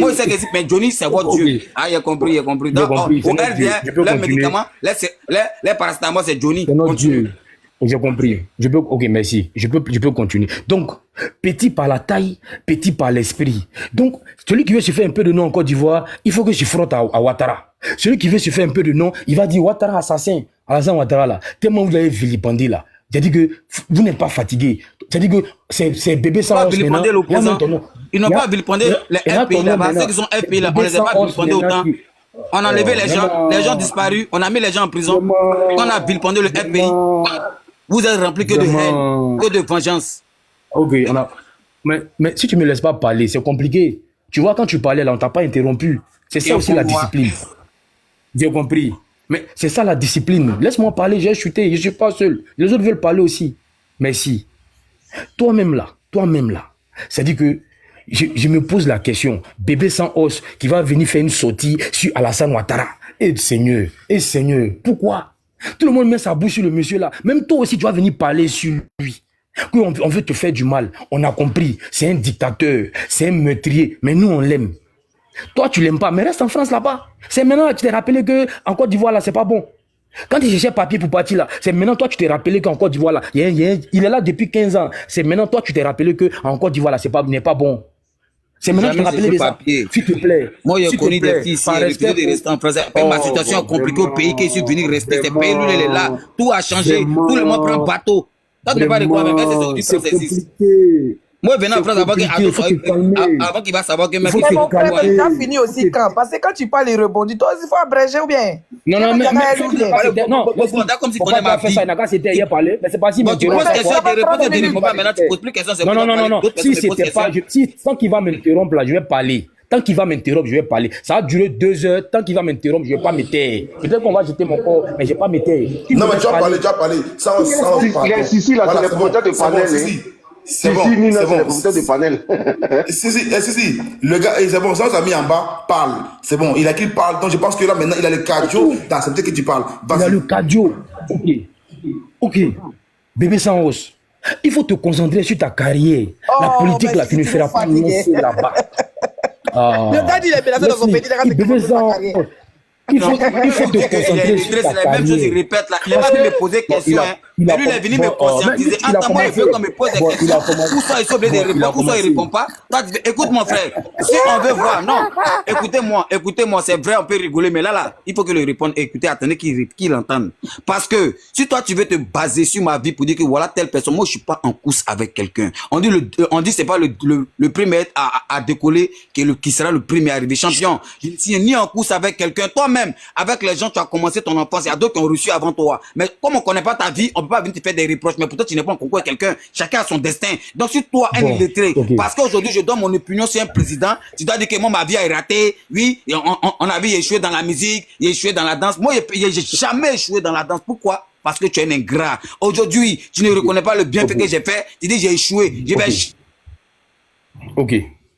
Moi, je sais que mais Johnny, c'est votre Dieu. Ah, il a compris. Donc, au RDR, les médicaments, les paracétamol, c'est Johnny. C'est notre Dieu. J'ai compris. Ok, merci. Je peux continuer. Donc, petit par la taille, petit par l'esprit. Donc, celui qui veut se faire un peu de nom en Côte d'Ivoire, il faut que je frotte à Ouattara. Celui qui veut se faire un peu de nom, il va dire Ouattara assassin. Alassane Ouattara là. Tellement vous l'avez vilipendé là. J'ai dit que vous n'êtes pas fatigué. C'est-à-dire que c'est bébé sans os maintenant. Ils n'ont pas vilipendé les FPI là-bas. Ceux qui sont FPI là, on les a pas vilipendés autant. On a enlevé les gens disparus, on a mis les gens en prison. On a vilipendé le FPI. Vous êtes rempli que de haine, que de vengeance. Ok, mais si tu ne me laisses pas parler, c'est compliqué. Tu vois, quand tu parlais là, on ne t'a pas interrompu. C'est ça aussi la discipline. J'ai compris. Mais c'est ça la discipline. Laisse-moi parler, j'ai chuté, je ne suis pas seul. Les autres veulent parler aussi. Mais si, toi-même là, c'est-à-dire que je me pose la question, bébé sans os qui va venir faire une sortie sur Alassane Ouattara. Et Seigneur, pourquoi? Tout le monde met sa bouche sur le monsieur là. Même toi aussi, tu vas venir parler sur lui. On veut te faire du mal. On a compris. C'est un dictateur. C'est un meurtrier. Mais nous, on l'aime. Toi, tu l'aimes pas. Mais reste en France là-bas. C'est maintenant que tu t'es rappelé qu'en Côte d'Ivoire là, c'est pas bon. Quand tu cherchais papier pour partir là, c'est maintenant toi, tu t'es rappelé qu'en Côte d'Ivoire là, il est là depuis 15 ans. C'est maintenant toi, tu t'es rappelé qu'en Côte d'Ivoire là, n'est pas bon. C'est maintenant que tu te rappelles de ça. S'il te plaît. Moi, j'ai connu des filles ici, refusé de rester en France. Ma situation est compliquée au pays que je suis venu rester. C'est pays où il est là. Tout a changé. Tout le monde prend un bateau. Toi, tu n'es pas de quoi, mais c'est compliqué. Moi, venant en France avant qu'il va savoir que mec, Mais mon frère, mais tu as fini aussi quand? Parce que quand tu parles, il rebondit. Toi, il faut abréger ou bien? Non, mais non, comme si tu connais ma vie. C'était hier parler, mais c'est pas si tu poses question, tu réponds pas. Maintenant, tu poses plus question. Non. Si c'était pas, tant qu'il va m'interrompre là, je vais parler. Tant qu'il va m'interrompre, je vais parler. Ça va durer 2 heures. Tant qu'il va m'interrompre, je ne vais pas me taire. Peut-être qu'on va jeter mon corps, mais je ne vais pas me taire. Non, mais tu as parlé. Ça, il est ici, là, c'est le propriétaire de panel. C'est bon. C'est le propriétaire de panel. Si. Le gars, c'est bon, ça, a mis en bas, parle. C'est bon, il a qu'il parle. Donc, je pense que là, maintenant, il a le cardio d'accepter que tu parles. Il a le cardio. Ok. Bébé sans os. Il faut te concentrer sur ta carrière. La politique, là, tu ne feras pas lancer là-bas. Le gars dit il est menacé dans son pays, il faut te concentrer sur ta carrière. C'est la même chose, il répète là. Il est venu me poser des questions. Mais lui, il est venu me conscientiser. Attends-moi, il veut qu'on me pose des questions. Où sont ils obligés de répondre? Où sont ils ne répondent pas? Écoute, mon frère, si on veut voir, non, écoutez-moi, c'est vrai, on peut rigoler, mais là, il faut que le réponde. Écoutez, attendez qu'il entende. Parce que si toi, tu veux te baser sur ma vie pour dire que voilà telle personne, moi, je ne suis pas en course avec quelqu'un. On dit c'est pas le premier à décoller qui sera le premier à arriver champion. Je ne suis ni en course avec quelqu'un. Toi-même, avec les gens, tu as commencé ton enfance. Il y a d'autres qui ont reçu avant toi. Mais comme on ne connaît pas ta vie, on peut pas venir te faire des reproches, mais pourtant tu n'es pas en concours avec quelqu'un. Chacun a son destin. Donc si toi, un illettré, parce qu'aujourd'hui je donne mon opinion sur un président, tu dois dire que moi ma vie est ratée. Oui, on a vu échoué dans la musique, échoué dans la danse. Moi, j'ai jamais échoué dans la danse. Pourquoi? Parce que tu es un ingrat. Aujourd'hui, tu ne reconnais pas le bienfait que j'ai fait. Tu dis j'ai échoué. Ok.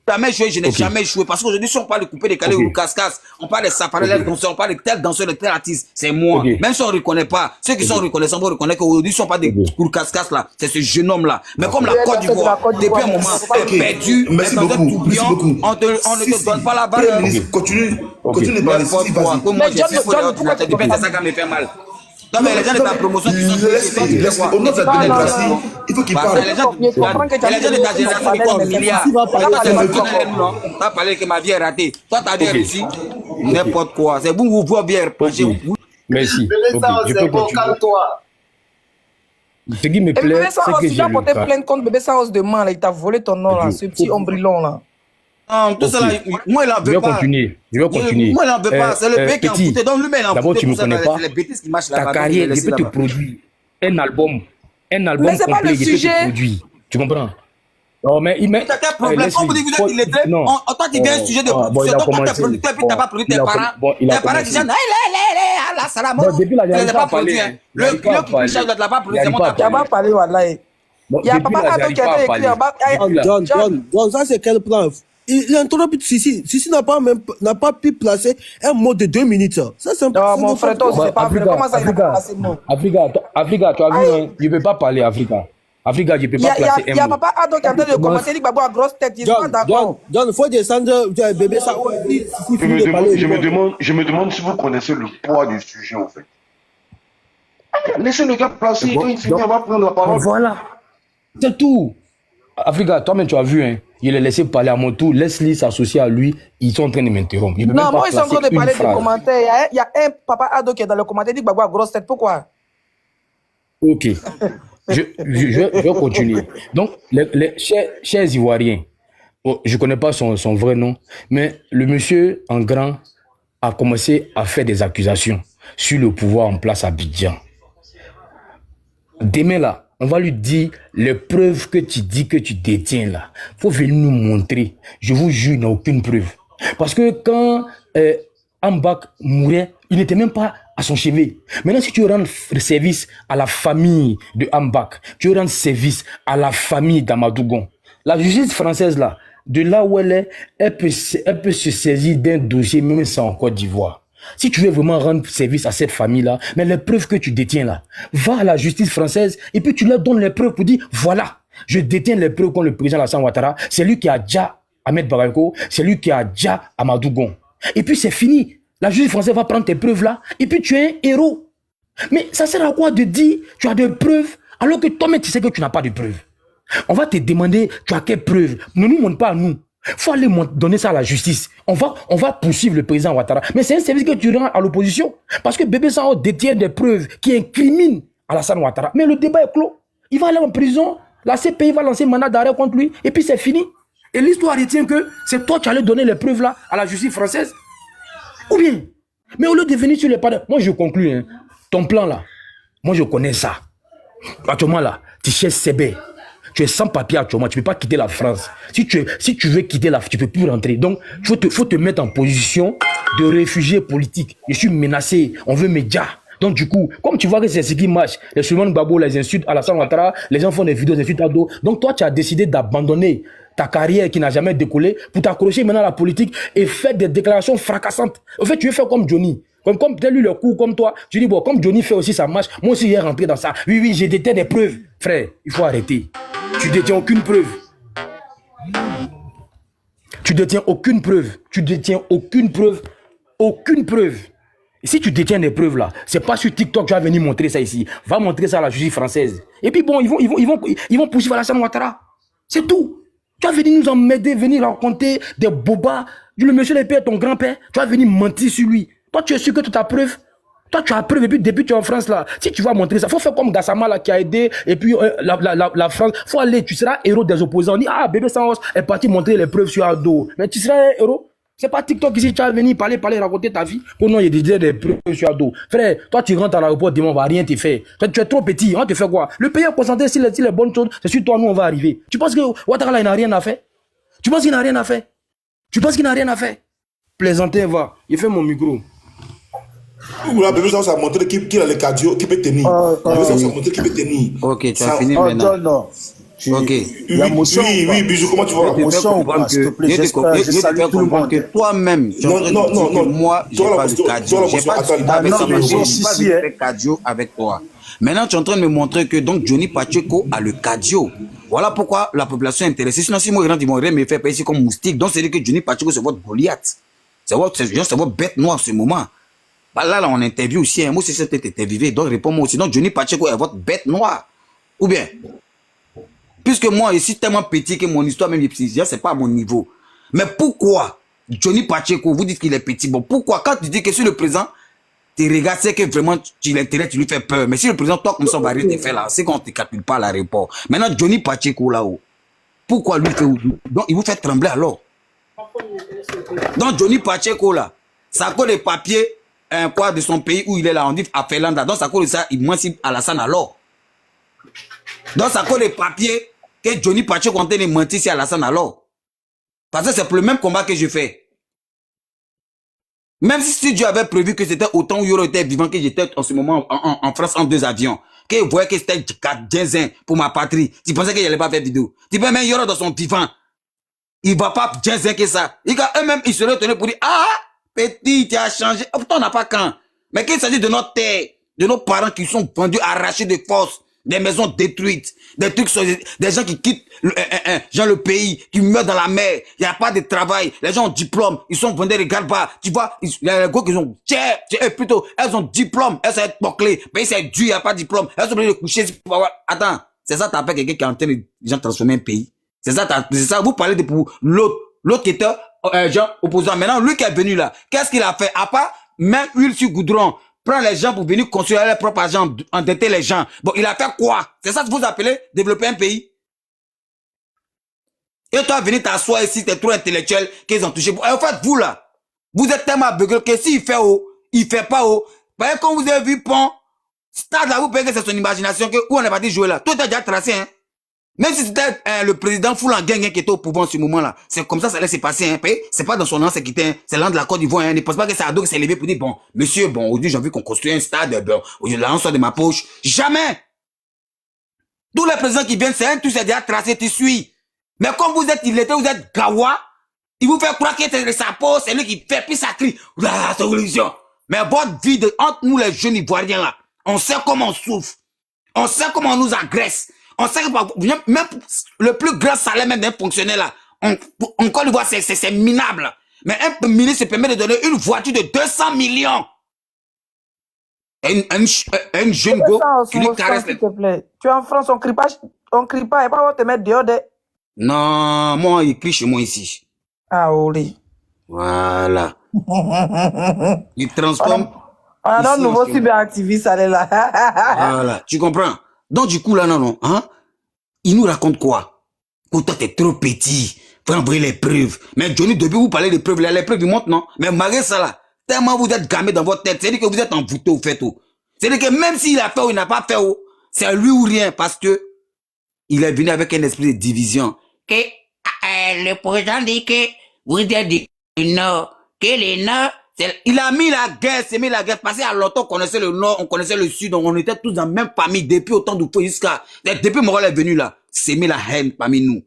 Jamais échoué, je n'ai jamais échoué. Parce qu'aujourd'hui, si on parle de couper des calés ou casse-casse, on parle de saparelles danseurs, on parle de tel danseur, de tel artiste, c'est moi. Même si on ne reconnaît pas, ceux qui sont reconnaissants vont reconnaître qu'aujourd'hui, ne sont pas des casse-casse là, c'est ce jeune homme là. Mais comme la Côte d'Ivoire, depuis un moment, est perdu, est dans un tourbillon, on ne te donne pas la balle. Continue de parler. Moi, je suis pour l'ordinateur, du c'est ça qui me fait mal. Non, mais les gens de ta promotion, qui sont au nom de la démocratie, il faut qu'il parle. Les gens de ta génération qui comptent milliards. Tu vas parler que ma vie est ratée. Toi, ta vie est réussie. N'importe quoi. C'est vous, vos vie est reprochée. Merci. Je peux continuer. Ce qui me plaît, c'est que j'ai porté plainte contre Bébé Saos demain. Il t'a volé ton nom, là, ce petit ombrillon là. Non, tout ça là, moi il en veut pas. Je vais continuer. Moi il en veut pas, c'est le pays qui a foutu. Donc lui-même il en d'abord, tu ne me connais pas. Les bêtises qui marchent là-bas. Ta carrière, je peux te produire un album mais c'est pas le complet, je peux sujet. te produire. Tu comprends? Non, mais il met. T'as quel problème? On vous dit que vous êtes illettré. Toi qui viens un sujet de production, toi t'es producteur, puis t'as pas produit tes parents. Tes parents qui disent, là, salam. Depuis la dernière pas fois, produit. Le client qui touche, tu l'as pas produit, c'est mon Tu n'as pas parlé, Wallahi. Il y a papa Ado qui a écrit en bas. John, ça c'est quel plan? Il a interrompu Sissi. Sissi n'a pas pu placer un mot de 2 minutes. Ça, c'est non, mon frère, c'est pas vrai. Comment ça, il a pas placé le mot? Africa, tu as vu, hein? Je ne peux pas parler Africa. Africa, je ne peux pas placer un mot. Il y a papa Ado qui a en train de commencer, il dit Babo a grosse tête, il n'est pas d'accord. John, il faut descendre, Bébé ça. Je me demande si vous connaissez le poids du sujet, en fait. Laissez le gars placer, quand il finit, on va prendre la parole. Voilà. C'est tout. Africa, toi-même, tu as vu, hein? Il est laissé parler à mon tour. Laisse-les s'associer à lui. Ils sont en train de m'interrompre. Non, moi, ils sont en train de parler des commentaires. Il y a un papa Ado qui est dans le commentaire. Il dit que Babo a grosse tête. Pourquoi? Ok. je vais continuer. Donc, les chers Ivoiriens, je ne connais pas son vrai nom, mais le monsieur en grand a commencé à faire des accusations sur le pouvoir en place à Abidjan. Demain, là, on va lui dire les preuves que tu dis que tu détiens là. Il faut venir nous montrer. Je vous jure, il n'y a aucune preuve. Parce que quand Ambak mourait, il n'était même pas à son chevet. Maintenant, si tu rends service à la famille de Ambak, tu rends service à la famille d'Amadougon. La justice française là, de là où elle est, elle peut se saisir d'un dossier même sans en Côte d'Ivoire. Si tu veux vraiment rendre service à cette famille-là, mais les preuves que tu détiens là, va à la justice française et puis tu leur donnes les preuves pour dire, voilà, je détiens les preuves contre le président Alassane Ouattara, c'est lui qui a déjà Ahmed Baranko, c'est lui qui a déjà Amadougon. Et puis c'est fini. La justice française va prendre tes preuves là et puis tu es un héros. Mais ça sert à quoi de dire, tu as des preuves alors que toi-même tu sais que tu n'as pas de preuves. On va te demander, tu as quelles preuves? Ne nous montre pas à nous. Il faut aller donner ça à la justice. On va poursuivre le président Ouattara. Mais c'est un service que tu rends à l'opposition. Parce que Bébé Sao détient des preuves qui incriminent Alassane Ouattara. Mais le débat est clos. Il va aller en prison La CPI va lancer un mandat d'arrêt contre lui et puis c'est fini. Et l'histoire retient que c'est toi qui allais donner les preuves là à la justice française. Ou bien, mais au lieu de venir sur les panneaux, moi je conclue, hein, ton plan là, moi je connais ça. Actuellement là, tu cherches CB. Tu es sans papier actuellement, tu ne peux pas quitter la France. Si tu veux quitter la France, tu ne peux plus rentrer. Donc, il faut te mettre en position de réfugié politique. Je suis menacé, on veut médias. Donc, du coup, comme tu vois que c'est ce qui marche, les Souleymane Gbagbo, les insultes à Alassane Ouattara, les gens font des vidéos, des insultes à dos. Donc, toi, tu as décidé d'abandonner ta carrière qui n'a jamais décollé pour t'accrocher maintenant à la politique et faire des déclarations fracassantes. En fait, tu veux faire comme Johnny. Comme peut-être lui le coup comme toi, tu dis bon, comme Johnny fait aussi ça marche, moi aussi il est rentré dans ça. Oui, j'ai détenu des preuves. Frère, il faut arrêter. Tu détiens aucune preuve. Tu détiens aucune preuve. Tu détiens aucune preuve. Aucune preuve. Et si tu détiens des preuves là, c'est pas sur TikTok que tu vas venir montrer ça ici. Va montrer ça à la justice française. Et puis bon, ils vont poursuivre Alassane Ouattara. C'est tout. Tu vas venir nous emmerder, venir raconter des bobas. Le monsieur le père, ton grand-père, tu vas venir mentir sur lui. Toi, tu es sûr que tu as preuve. Toi, tu as preuve depuis tu es en France là. Si tu vas montrer ça, il faut faire comme Gassama là qui a aidé. Et puis la France, il faut aller, tu seras héros des opposants. On dit, ah, bébé Sanros est parti montrer les preuves sur Ado. Mais tu seras un héros. C'est pas TikTok ici, tu vas venir parler, raconter ta vie. Oh non, il y a des preuves sur Ado. Frère, toi, tu rentres à l'aéroport, demain, on va rien te faire. Tu es trop petit, on va te faire quoi? Le pays est concentré sur les bonnes choses, c'est sur toi, nous, on va arriver. Tu penses que Ouattara là, il n'a rien à faire? Tu penses qu'il n'a rien à faire? Tu penses qu'il n'a rien à faire? Plaisanter, va. Il fait mon micro. Là, bébé, ça a montré qu'il a le cardio, qui peut tenir. Bébé, ça a montré qu'il peut tenir. Ok, tu as fini maintenant. Non. Ok. Oui, Bijou, comment tu vois? S'il te plaît, j'espère que je salue tout le monde. Que toi-même, non, moi, j'ai pas le cardio. J'ai pas de cardio avec toi. Maintenant, tu es en train de me montrer que donc Johnny Pacheco a le cardio. Voilà pourquoi la population est intéressée. Sinon, si moi, ils vont rien me faire payer ici comme moustique. Donc, c'est-à-dire que Johnny Pacheco, c'est votre Goliath. C'est votre bête noire en ce moment. Bah là, on interview aussi. Moi, c'est cette interviewé. Donc, réponds-moi aussi. Donc, Johnny Pacheco est votre bête noire. Ou bien, puisque moi, je suis tellement petit que mon histoire, même c'est pas à mon niveau. Mais pourquoi Johnny Pacheco, vous dites qu'il est petit? Bon, pourquoi quand tu dis que sur le président, tu regardes, c'est que vraiment, l'intérêt, tu lui fais peur. Mais si le président, toi, comme ça, on va arrêter de faire là, c'est qu'on ne te calcule pas à l'aéroport. Maintenant, Johnny Pacheco là-haut, pourquoi lui fait? Donc, il vous fait trembler alors. Donc, Johnny Pacheco là, ça colle les papiers, quoi, de son pays où il est là, on dit à Finlande. Donc, ça colle ça, il moins si Alassane alors. Donc, ça colle les papiers que Johnny Pacheco en train de mentir si Alassane alors. Parce que c'est pour le même combat que je fais. Même si Dieu avait prévu que c'était autant où Yoro était vivant que j'étais en ce moment en France en 2 avions, qu'il voyait que c'était 4 pour ma patrie, tu pensais qu'il n'allait pas faire vidéo. Tu peux même Yoro dans son vivant. Il va pas Jensen que ça. Eux-mêmes, ils seraient tenus pour dire, ah, petit, tu as changé. Oh, putain, on n'a pas quand. Mais qu'il s'agit de notre terre, de nos parents qui sont vendus, arrachés de force, des maisons détruites, des trucs, des gens qui quittent le pays, qui meurent dans la mer, il n'y a pas de travail, les gens ont diplôme, ils sont vendus des galbas, tu vois, les gars qui ont, plutôt, elles ont diplôme, elles sont bouclées, mais c'est dur, il n'y a pas de diplôme, elles sont obligées de coucher, attends, c'est ça t'appelles quelqu'un qui est en train de gens transformer un pays? C'est ça, vous parlez de pour l'autre qui était, gens opposant. Maintenant, lui qui est venu là, qu'est-ce qu'il a fait? À part, même huile sur goudron, prend les gens pour venir construire leur propre argent, endetter les gens. Bon, il a fait quoi? C'est ça que vous appelez développer un pays? Et toi, venir t'asseoir ici, t'es trop intellectuel, qu'ils ont touché. En fait, vous là, vous êtes tellement aveugle que s'il fait haut, il fait pas haut. Par exemple, quand vous avez vu Pont, Stade là, vous pensez que c'est son imagination, que où on est parti jouer là. Tout est déjà tracé, hein. Même si c'était le président Foulan Gang qui était au pouvoir en ce moment-là, c'est comme ça ça allait se passer, hein. C'est pas dans son nom, c'est quitté, c'est l'an de la Côte d'Ivoire, hein. Ne pense pas que c'est Ado qui s'est levé pour dire, bon, monsieur, bon, aujourd'hui j'ai envie qu'on construise un stade, bon, l'argent soit de ma poche. Jamais! Tous les présidents qui viennent, c'est un tout, c'est déjà tracé, tu suis. Mais comme vous êtes illettré, vous êtes gawa, il vous fait croire que c'est sa peau, c'est lui qui fait, puis ça crie, la solution. Mais votre vie entre nous les jeunes Ivoiriens là, on sait comment on souffre. On sait comment on nous agresse. On sait que même le plus grand salaire même d'un fonctionnaire là, en Côte d'Ivoire, c'est minable. Mais un ministre se permet de donner une voiture de 200 millions. Un jeune go qui lui caresse les... S'il te plaît. Tu es en France, on crie pas, et pas on va te mettre dehors de... Non, moi, il crie chez moi ici. Ah, oui. Voilà. Il transforme... On a un nouveau cyberactiviste, allez là. Voilà, tu comprends? Donc, du coup, là, non, hein? Il nous raconte quoi? Que toi, t'es trop petit. Faut envoyer les preuves. Mais Johnny, depuis vous parlez des preuves, là, les preuves, ils montrent, non? Mais malgré ça, là, tellement vous êtes gamé dans votre tête, c'est-à-dire que vous êtes envoûté au fait, oh. C'est-à-dire que même s'il a fait ou il n'a pas fait, oh, c'est lui ou rien, parce que il est venu avec un esprit de division. Que, le président dit que vous êtes du Nord, que les Nord, il a mis la guerre, c'est mis la guerre, parce qu'à longtemps, on connaissait le Nord, on connaissait le Sud, donc on était tous dans la même famille, depuis autant de fois jusqu'à, depuis Morel est venu là, c'est mis la haine parmi nous.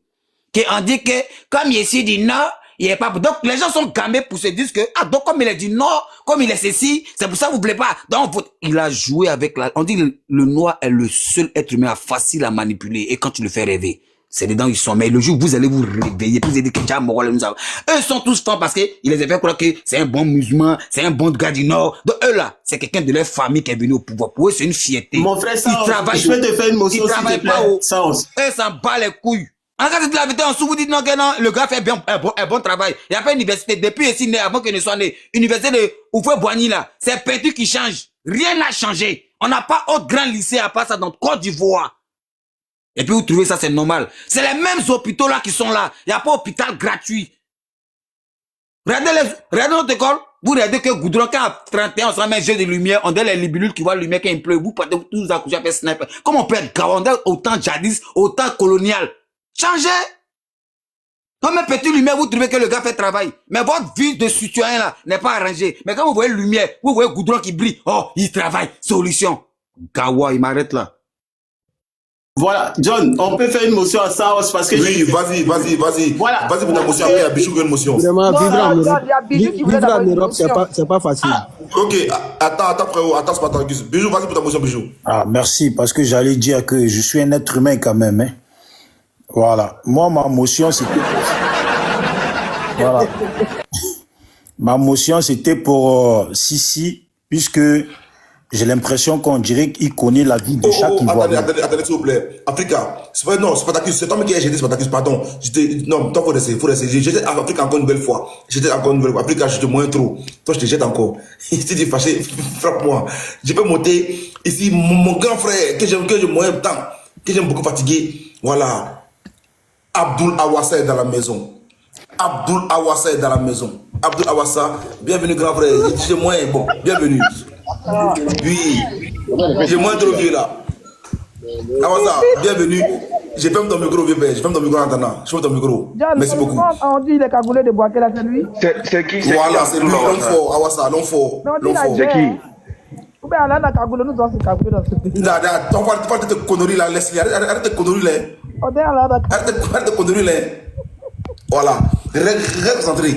On dit que, comme il est ici du Nord, il est pas, donc les gens sont gamés pour se dire que, ah, donc comme il est du Nord, comme il est ceci, c'est pour ça que vous voulez pas. Donc, il a joué avec on dit le noir est le seul être humain facile à manipuler, et quand tu le fais rêver, c'est dedans ils sont, mais le jour où vous allez vous réveiller, puis vous allez dire que tiens, Morel, nous avons, eux sont tous forts parce que il les a fait croire que c'est un bon musulman, c'est un bon gars du Nord. Donc, eux là, c'est quelqu'un de leur famille qui est venu au pouvoir. Pour eux, c'est une fierté. Mon frère, ça, je vais te faire une motion, s'il te plaît. Eux s'en bat les couilles. En cas de la vérité, en dessous, vous dites non, que non, le gars fait bien, un bon travail. Il n'y a pas université, depuis ici, né, avant qu'il ne soit né. Université de Oufoué-Boigny, là, c'est Peinture qui change. Rien n'a changé. On n'a pas autre grand lycée à part ça dans Côte d'Ivoire. Et puis vous trouvez ça, c'est normal. C'est les mêmes hôpitaux là qui sont là. Il n'y a pas d'hôpital gratuit. Regardez notre école. Vous regardez que Goudron, quand à 31, on se met un jeu de lumière, on donne les libilules qui voient la lumière quand il pleut. Vous partez tous accoucher avec sniper. Comment on peut être gavant autant jadis, autant colonial? Changez! Comme un petit lumière, vous trouvez que le gars fait travail. Mais votre vie de citoyen là n'est pas arrangée. Mais quand vous voyez lumière, vous voyez Goudron qui brille. Oh, il travaille. Solution. Gawa, il m'arrête là. Voilà, John, on peut faire une motion à ça parce que... Oui, vas-y. Voilà. Vas-y pour ta motion, après il y a Bichou qui a une motion. Vraiment, vivre en Europe, c'est pas facile. Ok, attends frérot, attends Spartacus. Bichou, vas-y pour ta motion, Bichou. Ah, merci, parce que j'allais dire que je suis un être humain quand même, hein. Voilà. Moi, ma motion, c'était... Voilà. Ma motion, c'était pour Sissi, puisque j'ai l'impression qu'on dirait qu'il connaît la vie de chaque Ivoirien. Attendez, s'il vous plaît. Africa, non, Spartacus, c'est toi qui as jeté Spartacus, pardon. Non, toi, faut laisser. J'étais en Afrique encore une nouvelle fois. Africa, je te moins trop. Toi, je te jette encore. Si tu es fâché, frappe-moi. Je peux monter ici, mon grand frère, que je moyen tant, que j'aime beaucoup fatigué. Voilà. Abdul Awassa est dans la maison. Abdul Awassa, bienvenue grand frère. J'ai moins, bon, bienvenue. Oui, j'ai moins trop vieux là. Awassa, bienvenue. J'ai fermé ton micro, vieux père. J'ai fermé ton micro en attendant. Je ferme ton micro. Merci beaucoup. On dit les cagoulés de Boaké là, c'est lui. C'est qui? Voilà, c'est lui, l'homme fort. Awassa, l'homme fort. C'est qui? Ou bien là, cagoulé, nous devons se cagoulé dans ce pays. Tu parles de tes conneries là, Leslie. Arrête tes conneries là. Arrête tes conneries là. Voilà. Reste concentré,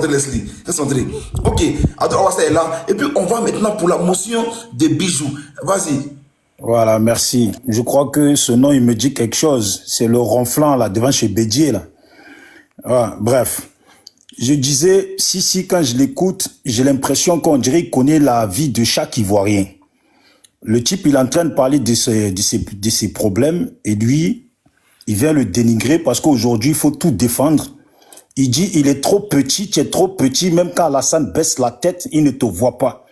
Leslie. Reste concentré. Ok. Alors, Awassa est là. Et puis, on va maintenant pour la motion de Bijoux. Vas-y. Voilà, merci. Je crois que ce nom, il me dit quelque chose. C'est le ronflant, là, devant chez Bédier, là. Voilà, bref. Je disais, si, quand je l'écoute, j'ai l'impression qu'on dirait qu'il connaît la vie de chaque Ivoirien. Le type, il est en train de parler de ses problèmes, et lui, il vient le dénigrer parce qu'aujourd'hui, il faut tout défendre. Il dit, il est trop petit, tu es trop petit, même quand Alassane baisse la tête, il ne te voit pas.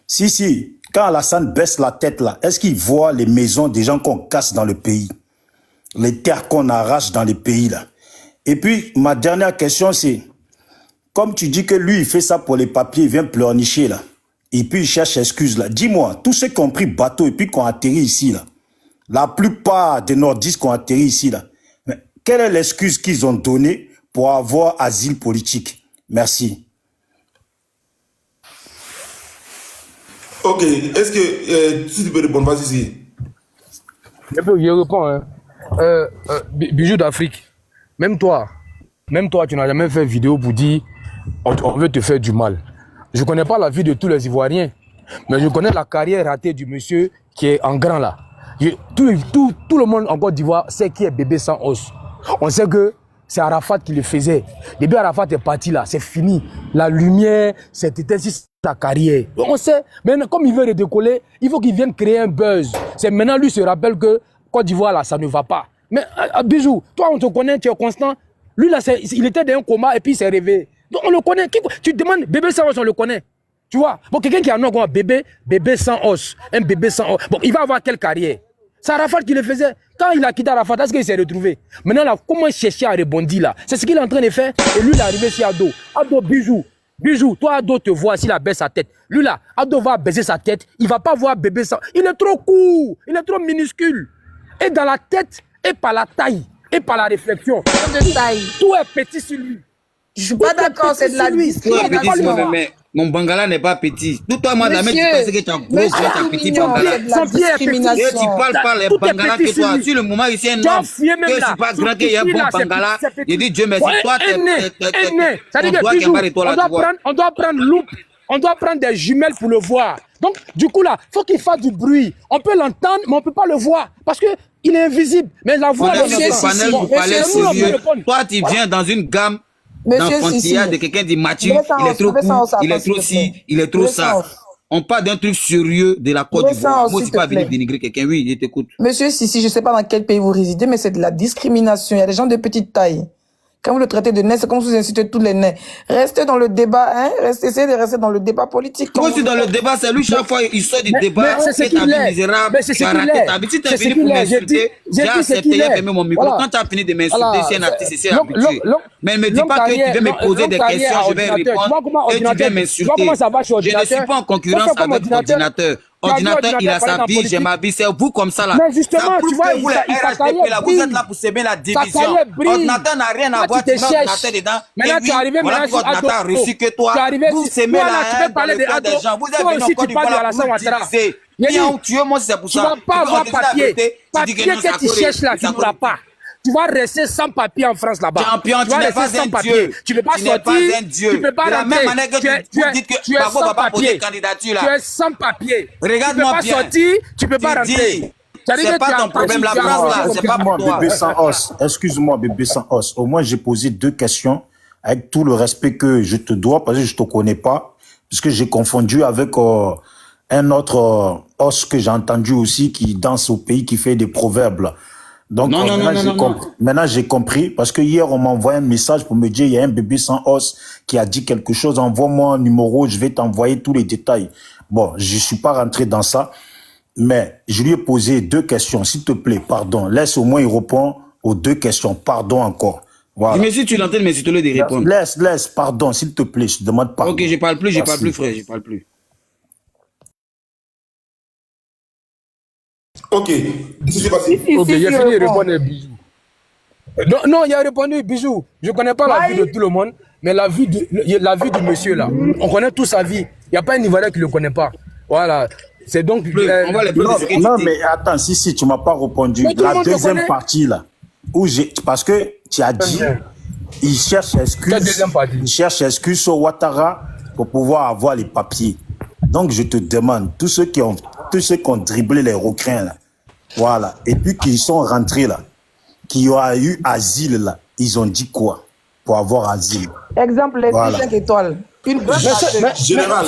Si, quand Alassane baisse la tête là, est-ce qu'il voit les maisons des gens qu'on casse dans le pays? Les terres qu'on arrache dans les pays là? Et puis, ma dernière question c'est, comme tu dis que lui, il fait ça pour les papiers, il vient pleurnicher là, et puis il cherche excuse là. Dis-moi, tous ceux qui ont pris bateau et puis qui ont atterri ici là, la plupart des nordistes qui ont atterri ici là, mais quelle est l'excuse qu'ils ont donnée pour avoir asile politique? Merci. Ok, est-ce que si tu peux répondre, vas-y. Je réponds. Hein. Bijoux d'Afrique, même toi, tu n'as jamais fait vidéo pour dire on veut te faire du mal. Je ne connais pas la vie de tous les Ivoiriens, mais je connais la carrière ratée du monsieur qui est en grand là. Tout le monde en Côte d'Ivoire sait qui est bébé sans os. On sait que c'est Arafat qui le faisait. Depuis Arafat est parti là, c'est fini. La lumière, c'était ainsi sa carrière. On sait, mais comme il veut redécoller, il faut qu'il vienne créer un buzz. C'est maintenant lui se rappelle que Côte d'Ivoire là, ça ne va pas. Mais Bijou, toi on te connaît, tu es constant. Lui là, il était dans un coma et puis il s'est réveillé. Donc on le connaît. Tu te demandes, bébé sans os, on le connaît. Tu vois, bon, quelqu'un qui a un nom comme bébé sans os, un bébé sans os. Bon, il va avoir quelle carrière? C'est Arafat qui le faisait. Quand il a quitté Arafat, est-ce qu'il s'est retrouvé? Maintenant, là, comment chercher à rebondir là? C'est ce qu'il est en train de faire. Et lui, il est arrivé sur Ado. Ado, bijou. Bijou, toi, Ado te voit s'il a baissé sa tête. Lui, là, Ado va baisser sa tête. Il ne va pas voir bébé ça. Il est trop court. Il est trop minuscule. Et dans la tête, et par la taille, et par la réflexion. De taille. Tout est petit sur lui. Je suis pas d'accord, c'est de la discrimination. Mais mon Bangala n'est pas petit. Tout toi, moi, la même, tu penses que tu as gros, tu as petit Bangala. Et tu parles pas les Bangala que toi. Sur le moment, ici, un homme, que je suis pas grand, qu'il y a un bon Bangala. Je dis Dieu merci. Toi, on doit prendre loupe. On doit prendre des jumelles pour le voir. Donc, du coup, là, il faut qu'il fasse du bruit. On peut l'entendre, mais on ne peut pas le voir. Parce qu'il est invisible. Mais la voix, on est sur panel pour parler sérieux. Toi, tu viens dans une gamme d'enfantillage de quelqu'un d'immature. Il est trop court, il est trop si, il est trop ça. On parle d'un truc sérieux de la Côte d'Ivoire. Moi, je ne suis pas venu dénigrer quelqu'un. Oui, je t'écoute. Monsieur Sissi, je ne sais pas dans quel pays vous résidez, mais c'est de la discrimination. Il y a des gens de petite taille. Quand vous le traitez de nain, c'est comme si vous incitez tous les nains. Restez dans le débat, hein. Essayez de rester dans le débat politique. Moi aussi dans le débat, c'est lui, chaque fois, il sort du débat. C'est ce qu'il est. Misérable, tu as raté ta vie. Si tu es venu pour m'insulter, j'ai accepté, j'ai fermé mon micro. Quand tu as fini de m'insulter, c'est un artiste, c'est habitué. Mais ne me dis pas que tu veux me poser des questions, je vais répondre, et tu viens m'insulter. Je ne suis pas en concurrence avec ordinateur. Ordinateur, il a sa vie, j'ai ma vie, c'est vous comme ça là. Mais justement, tu vois, vous êtes là pour s'aimer la division. Ordinateur n'a rien à voir, tu mets ordinateur dedans. Maintenant, tu es arrivé, voilà que ordinateur a reçu que toi. Vous s'aimez là, dans le cœur des gens. Vous êtes venu encore du voilà pour nous diviser. Viens, tu veux, moi c'est pour ça. Tu vas pas avoir papier. Papier que tu cherches là, tu n'auras pas. Tu vas rester sans papier en France là-bas. Champion, tu n'es pas un dieu. Tu ne peux pas sortir. Tu peux pas rentrer. De la même manière que vous dites que Babo va pas poser candidature là. Tu es sans papier. Regarde-moi bien. Tu peux pas sortir, tu peux pas rentrer. C'est pas ton problème, la France là, c'est pas pour toi. Bébé sans os. Excuse-moi, bébé sans os. Au moins, j'ai posé 2 questions avec tout le respect que je te dois parce que je te connais pas. Parce que j'ai confondu avec un autre os que j'ai entendu aussi qui danse au pays, qui fait des proverbes là. Donc, maintenant, j'ai compris, parce que hier, on m'a envoyé un message pour me dire, il y a un bébé sans os qui a dit quelque chose, envoie-moi un numéro, je vais t'envoyer tous les détails. Bon, je suis pas rentré dans ça, mais je lui ai posé 2 questions, s'il te plaît, pardon. Laisse au moins, il répond aux 2 questions, pardon encore. Voilà. Mais si tu l'entends, mais c'est toi de répondre. Laisse, pardon, s'il te plaît, je demande pardon. Ok, je parle plus, frère, je parle plus. Ok, qu'est-ce qui s'est passé? Ok, j'ai fini de répondre bisous. Non, il a répondu bisous. Je ne connais pas la vie de tout le monde, mais la vie du monsieur là. On connaît toute sa vie. Il n'y a pas un Ivoirien qui ne le connaît pas. Voilà. C'est donc. Non, mais attends, si, tu ne m'as pas répondu. La deuxième partie là, parce que tu as dit, il cherche excuse sur Ouattara pour pouvoir avoir les papiers. Donc je te demande, tous ceux qui ont dribblé les requins là, voilà, et puis qui sont rentrés là, qui ont eu asile là, ils ont dit quoi pour avoir asile? Exemple, les 5 étoiles. Une bonne général,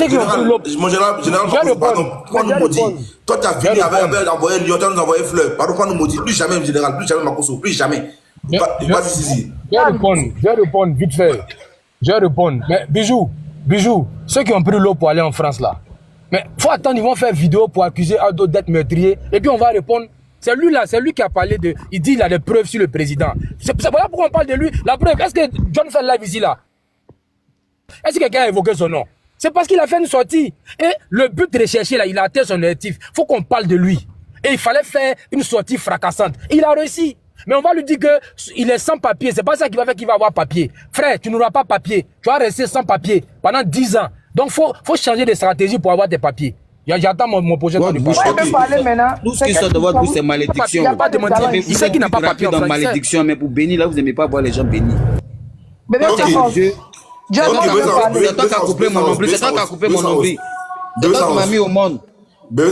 pardon, pourquoi nous maudit? Toi, tu as fini avec envoyer Lyon, tu as envoyé fleurs. Pardon, pourquoi nous maudit? Plus jamais, général, plus jamais Makosso, plus jamais. Vas-y, si. Je vais répondre vite fait. Mais bijou, ceux qui ont pris l'eau pour aller en France là, mais faut attendre, ils vont faire vidéo pour accuser Ado d'être meurtrier, et puis on va répondre. C'est lui là, c'est lui qui a parlé de. Il dit il a des preuves sur le président. C'est voilà pourquoi on parle de lui. La preuve, est-ce que John fait live ici là? Est-ce que quelqu'un a évoqué son nom? C'est parce qu'il a fait une sortie. Et le but recherché là, il a atteint son objectif. Il faut qu'on parle de lui. Et il fallait faire une sortie fracassante. Il a réussi. Mais on va lui dire qu'il est sans papier. C'est pas ça qui va faire qu'il va avoir papier. Frère, tu n'auras pas papier. Tu vas rester sans papier pendant 10 ans. Donc, faut changer de stratégie pour avoir tes papiers. J'attends mon projet de parler maintenant. Tout ce qui sort de votre bouche, c'est malédiction. Il n'y a pas de mentir. Il sait qu'il n'a pas papier dans malédiction, mais pour bénir, là, vous n'aimez pas voir les gens bénis. Bébé, c'est toi qui as coupé mon nombril. C'est toi qui as coupé mon nombril. C'est toi qui m'as mis au monde.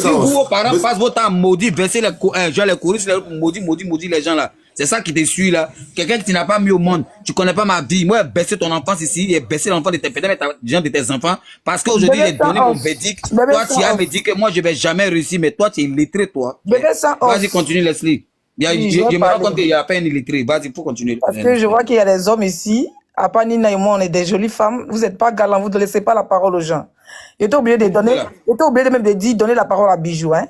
Si vous, vos parents, passent votre temps à maudire, verser les courir sur les maudire les gens là. C'est ça qui te suit là. Quelqu'un que tu n'as pas mis au monde. Tu connais pas ma vie. Moi, baisser ton enfance ici et baisser l'enfant de tes frères, des gens de tes enfants. Parce qu'aujourd'hui, j'ai donné mon verdict. Toi, tu as me dit que moi, je vais jamais réussir. Mais toi, tu es illettré, toi. Vas-y, continue, Leslie. Je me rends compte qu'il n'y a pas un illettré. Vas-y, il faut continuer. Parce que je vois qu'il y a des hommes ici. À part Nina et moi, on est des jolies femmes. Vous n'êtes pas galants. Vous ne laissez pas la parole aux gens. J'étais obligé de donner, donner la parole à Bijou, hein.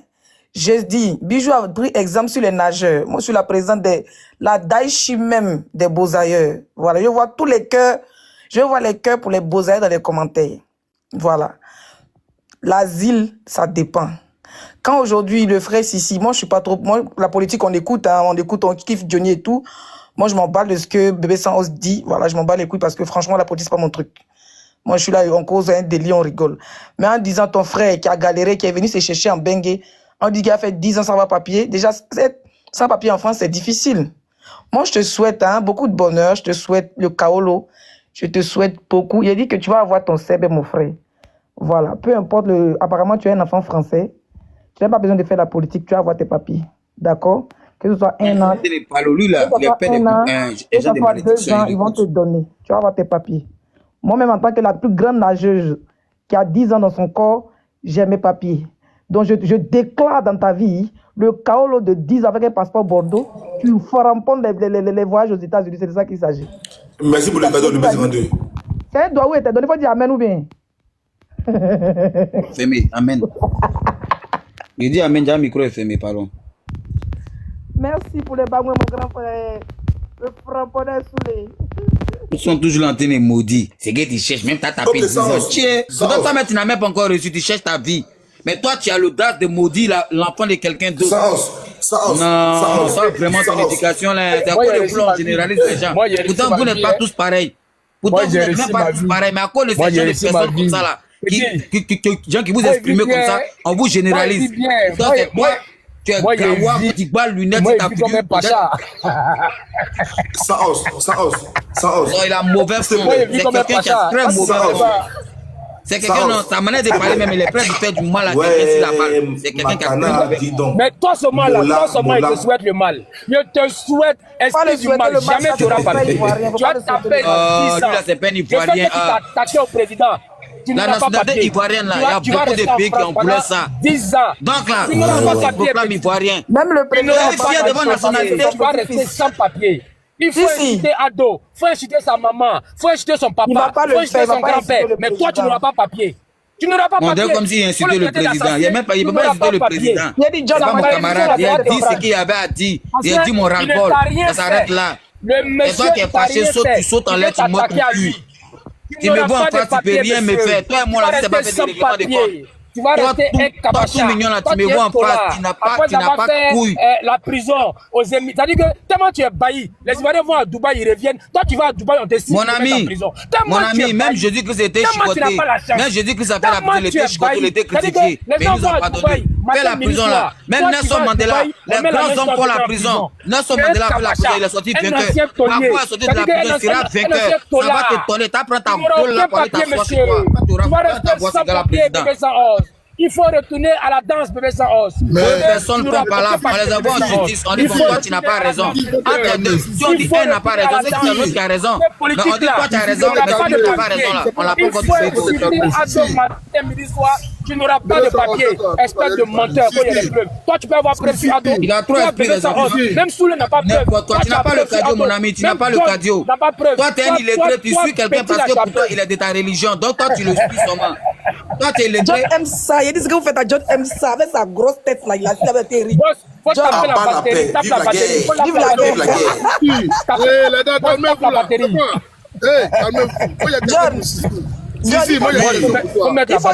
J'ai dit, Bijou a pris exemple sur les nageurs. Moi, je suis la présidente de la Daichi même des beaux-ailleurs. Voilà, je vois tous les cœurs. Je vois les cœurs pour les beaux-ailleurs dans les commentaires. Voilà. L'asile, ça dépend. Quand aujourd'hui, le frère Sissi, moi, je suis pas trop... Moi, la politique, on écoute, on kiffe Johnny et tout. Moi, je m'en bats de ce que Bébé Sans Os dit. Voilà, je m'en bats les couilles parce que franchement, la politique, c'est pas mon truc. Moi, je suis là, on cause un délit, on rigole. Mais en disant ton frère qui a galéré, qui est venu se chercher en Bengue, on dit qu'il a fait 10 ans sans avoir papier. Déjà, sans papier en France, c'est difficile. Moi, je te souhaite beaucoup de bonheur. Je te souhaite le kaolo. Je te souhaite beaucoup. Il a dit que tu vas avoir ton CB, mon frère. Voilà. Peu importe apparemment, tu es un enfant français. Tu n'as pas besoin de faire la politique. Tu vas avoir tes papiers. D'accord? Que ce soit un an. Que ce soit 1 an. Que ce soit 2 ans, ils vont te donner. Tu vas avoir tes papiers. Moi-même, en tant que la plus grande nageuse qui a 10 ans dans son corps, j'ai mes papiers. Donc, je déclare dans ta vie le kaolo de 10 ans avec un passeport Bordeaux. Tu ramponnes les voyages aux États-Unis. C'est de ça qu'il s'agit. Merci pour le cadeau de BC22. C'est un doigt où était donné. Il faut dire Amen ou bien. Fermé, Amen. Il dit Amen, j'ai un micro est fermé, pardon. Merci pour les bagouins, mon grand frère. Le frapponneur soulé. Ils sont toujours en train de maudire. C'est que tu cherches, même t'as tapé 10 ans. Pourtant, toi, tu n'as même pas encore reçu, tu cherches ta vie. Mais toi, tu as l'audace de maudire l'enfant de quelqu'un d'autre. Non, ça, vraiment, ton éducation, là, c'est à cause de vous, on généralise les gens. Pourtant, vous n'êtes pas tous pareils. Pourtant, vous n'êtes même pas tous pareils. Mais à cause de ces gens de personnes comme ça, là, gens qui vous expriment comme ça, on vous généralise. Toi, c'est quoi? Tu es gawa, petit bal, lunettes, tu t'as plus pas ça. Ça ose. Il a mauvais fond. C'est quelqu'un qui a très mauvais fond. C'est quelqu'un, non, sa manière de parler, même, il est prêt de faire du mal à quelqu'un s'il a mal. C'est quelqu'un qui a très mauvais fond. Mais toi seulement, il te souhaite le mal. Je te souhaite, est-ce du mal, jamais tu n'auras pas fait. Tu as tapé 10 ans. Lui, là, c'est pas un Ivoirien. Tu t'as attaqué au président. La nationalité ivoirienne, là, il y a beaucoup de pays qui ont voulu ça. 10 ans. Donc là, tu n'auras pas le problème ivoirien. Même le président fier de votre nationalité. Tu vas rester sans papier. Il faut inciter Ado, il faut inciter sa maman, il faut inciter son papa, il faut inciter son grand-père. Mais toi, tu n'auras pas papier. Tu n'auras pas papier. On dirait comme s'il insultait le président. Il ne peut pas insulter le président. C'est pas mon camarade. Il a dit ce qu'il avait à dire. Il a dit mon ras-le-bol. Ça s'arrête là. Et toi qui es fâché, tu sautes en l'air, tu mords ton cul. Tu me vois en face, tu peux rien me faire. Toi et moi, la vie, c'est pas fait de règlement de compte. Tu vas rester un cabacha. Toi, tout mignon là, tu me vois en face, tu n'as pas de couilles. La prison aux Émirats. C'est-à-dire que tellement tu es bailli, les Ivoiriens vont à Dubaï, ils reviennent. Toi, tu vas à Dubaï, on te signe en prison. Mon ami, même je dis que c'était chicoté. Même je dis que ça fait la prison, il était chicoté, il était critiqué. Mais ils nous ont pas donné. Fais la prison là. Même Nelson Mandela, les grands hommes font la prison. Nelson Mandela fait la prison, il est sorti vainqueur. Parfois, il est sorti de la prison, il sera vainqueur. Ça va t'étonner, t'apprends ta gueule là pour aller t'asseoir sur toi. Tu auras ta voix sur la présidence. Il faut retourner à la danse, bébé sans os. Personne ne peut pas là. On les a en justice. On dit que toi, tu n'as pas raison. Entre deux, si on dit un n'a pas raison, c'est qu'il y a l'autre qui a raison. Mais on dit toi, tu as raison, mais tu n'as pas raison là. On l'a pas encore dit pour tu n'auras pas de papier, espèce de menteur, il y a des preuves. Toi, tu peux avoir preuve sur Ado. Il a trop esprit les enfants. Même Soule n'a pas preuve. Toi, tu n'as pas le cardio, mon ami, tu n'as pas le cardio. Toi, tu es un illettré, tu suis quelqu'un parce que pour toi, il est de ta religion. Donc, toi, tu le suis seulement. Toi, tu es illettré. John aime ça. Il dit ce que vous faites à John aime ça. Avec sa grosse tête là, il a dit la théorie. Faut taper la batterie. Tape la batterie. Vive la guerre. Tape la batterie. John. Il faut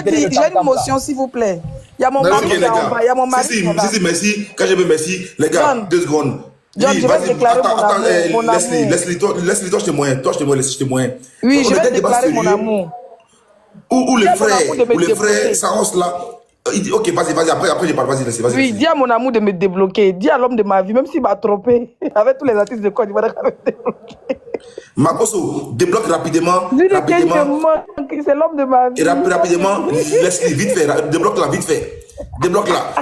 dire, j'ai une motion, s'il vous plaît. Il y a mon mari qui est en bas, il y a mon mari qui est là. Si, merci. Quand je veux merci, les gars, 2 secondes. John, je vais déclarer mon amour. Leslie, toi, je te moyen. Toi, je te moyen. Oui, je vais déclarer mon amour. Ou les frères Saros là. Il dit, ok, vas-y, après je parle, vas-y. Oui, dis à mon amour de me débloquer. Dis à l'homme de ma vie, même s'il m'a trompé, avec tous les artistes de Côte d'Ivoire, il va me débloquer. Makoso, débloque rapidement. C'est l'homme de ma vie. Et rapidement, laisse-le vite fait, débloque-la vite fait. Débloque-la.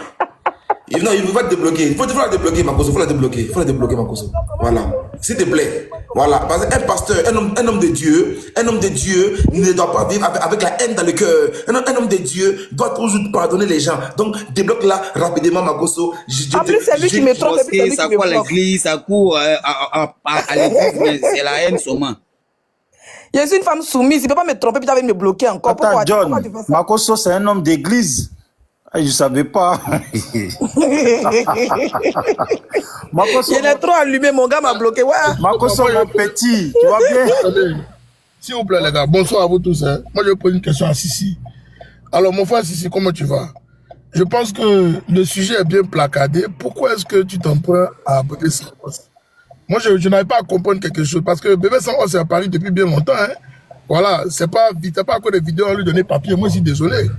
Non, il va te débloquer. Il faut la débloquer, Makoso. Il faut la débloquer, Makoso. Voilà. S'il te plaît. Voilà. Parce qu'un pasteur, un homme de Dieu ne doit pas vivre avec la haine dans le cœur. Un homme de Dieu doit toujours pardonner les gens. Donc, débloque-la rapidement, Makoso. En plus, c'est lui qui me trompe. Ça court à l'église, ça court à l'église, mais c'est la haine seulement. Je suis une femme soumise. Il ne peut pas me tromper puis tu vas me bloquer encore. Attends, John, Makoso, c'est un homme d'église. Je ne savais pas. Il est trop allumé, mon gars m'a bloqué. Ouais. Makoso, mon petit, tu vas bien? S'il vous plaît, les gars, bonsoir à vous tous. Hein. Moi, je vais poser une question à Sissi. Alors, mon frère Sissi, comment tu vas? Je pense que le sujet est bien placardé. Pourquoi est-ce que tu t'en prends à Bébé Sans Os? Moi, je n'arrive pas à comprendre quelque chose. Parce que Bébé Sans Os est à Paris depuis bien longtemps. Hein. Voilà, c'est pas encore des vidéos à lui donner papier. Moi, je suis désolé.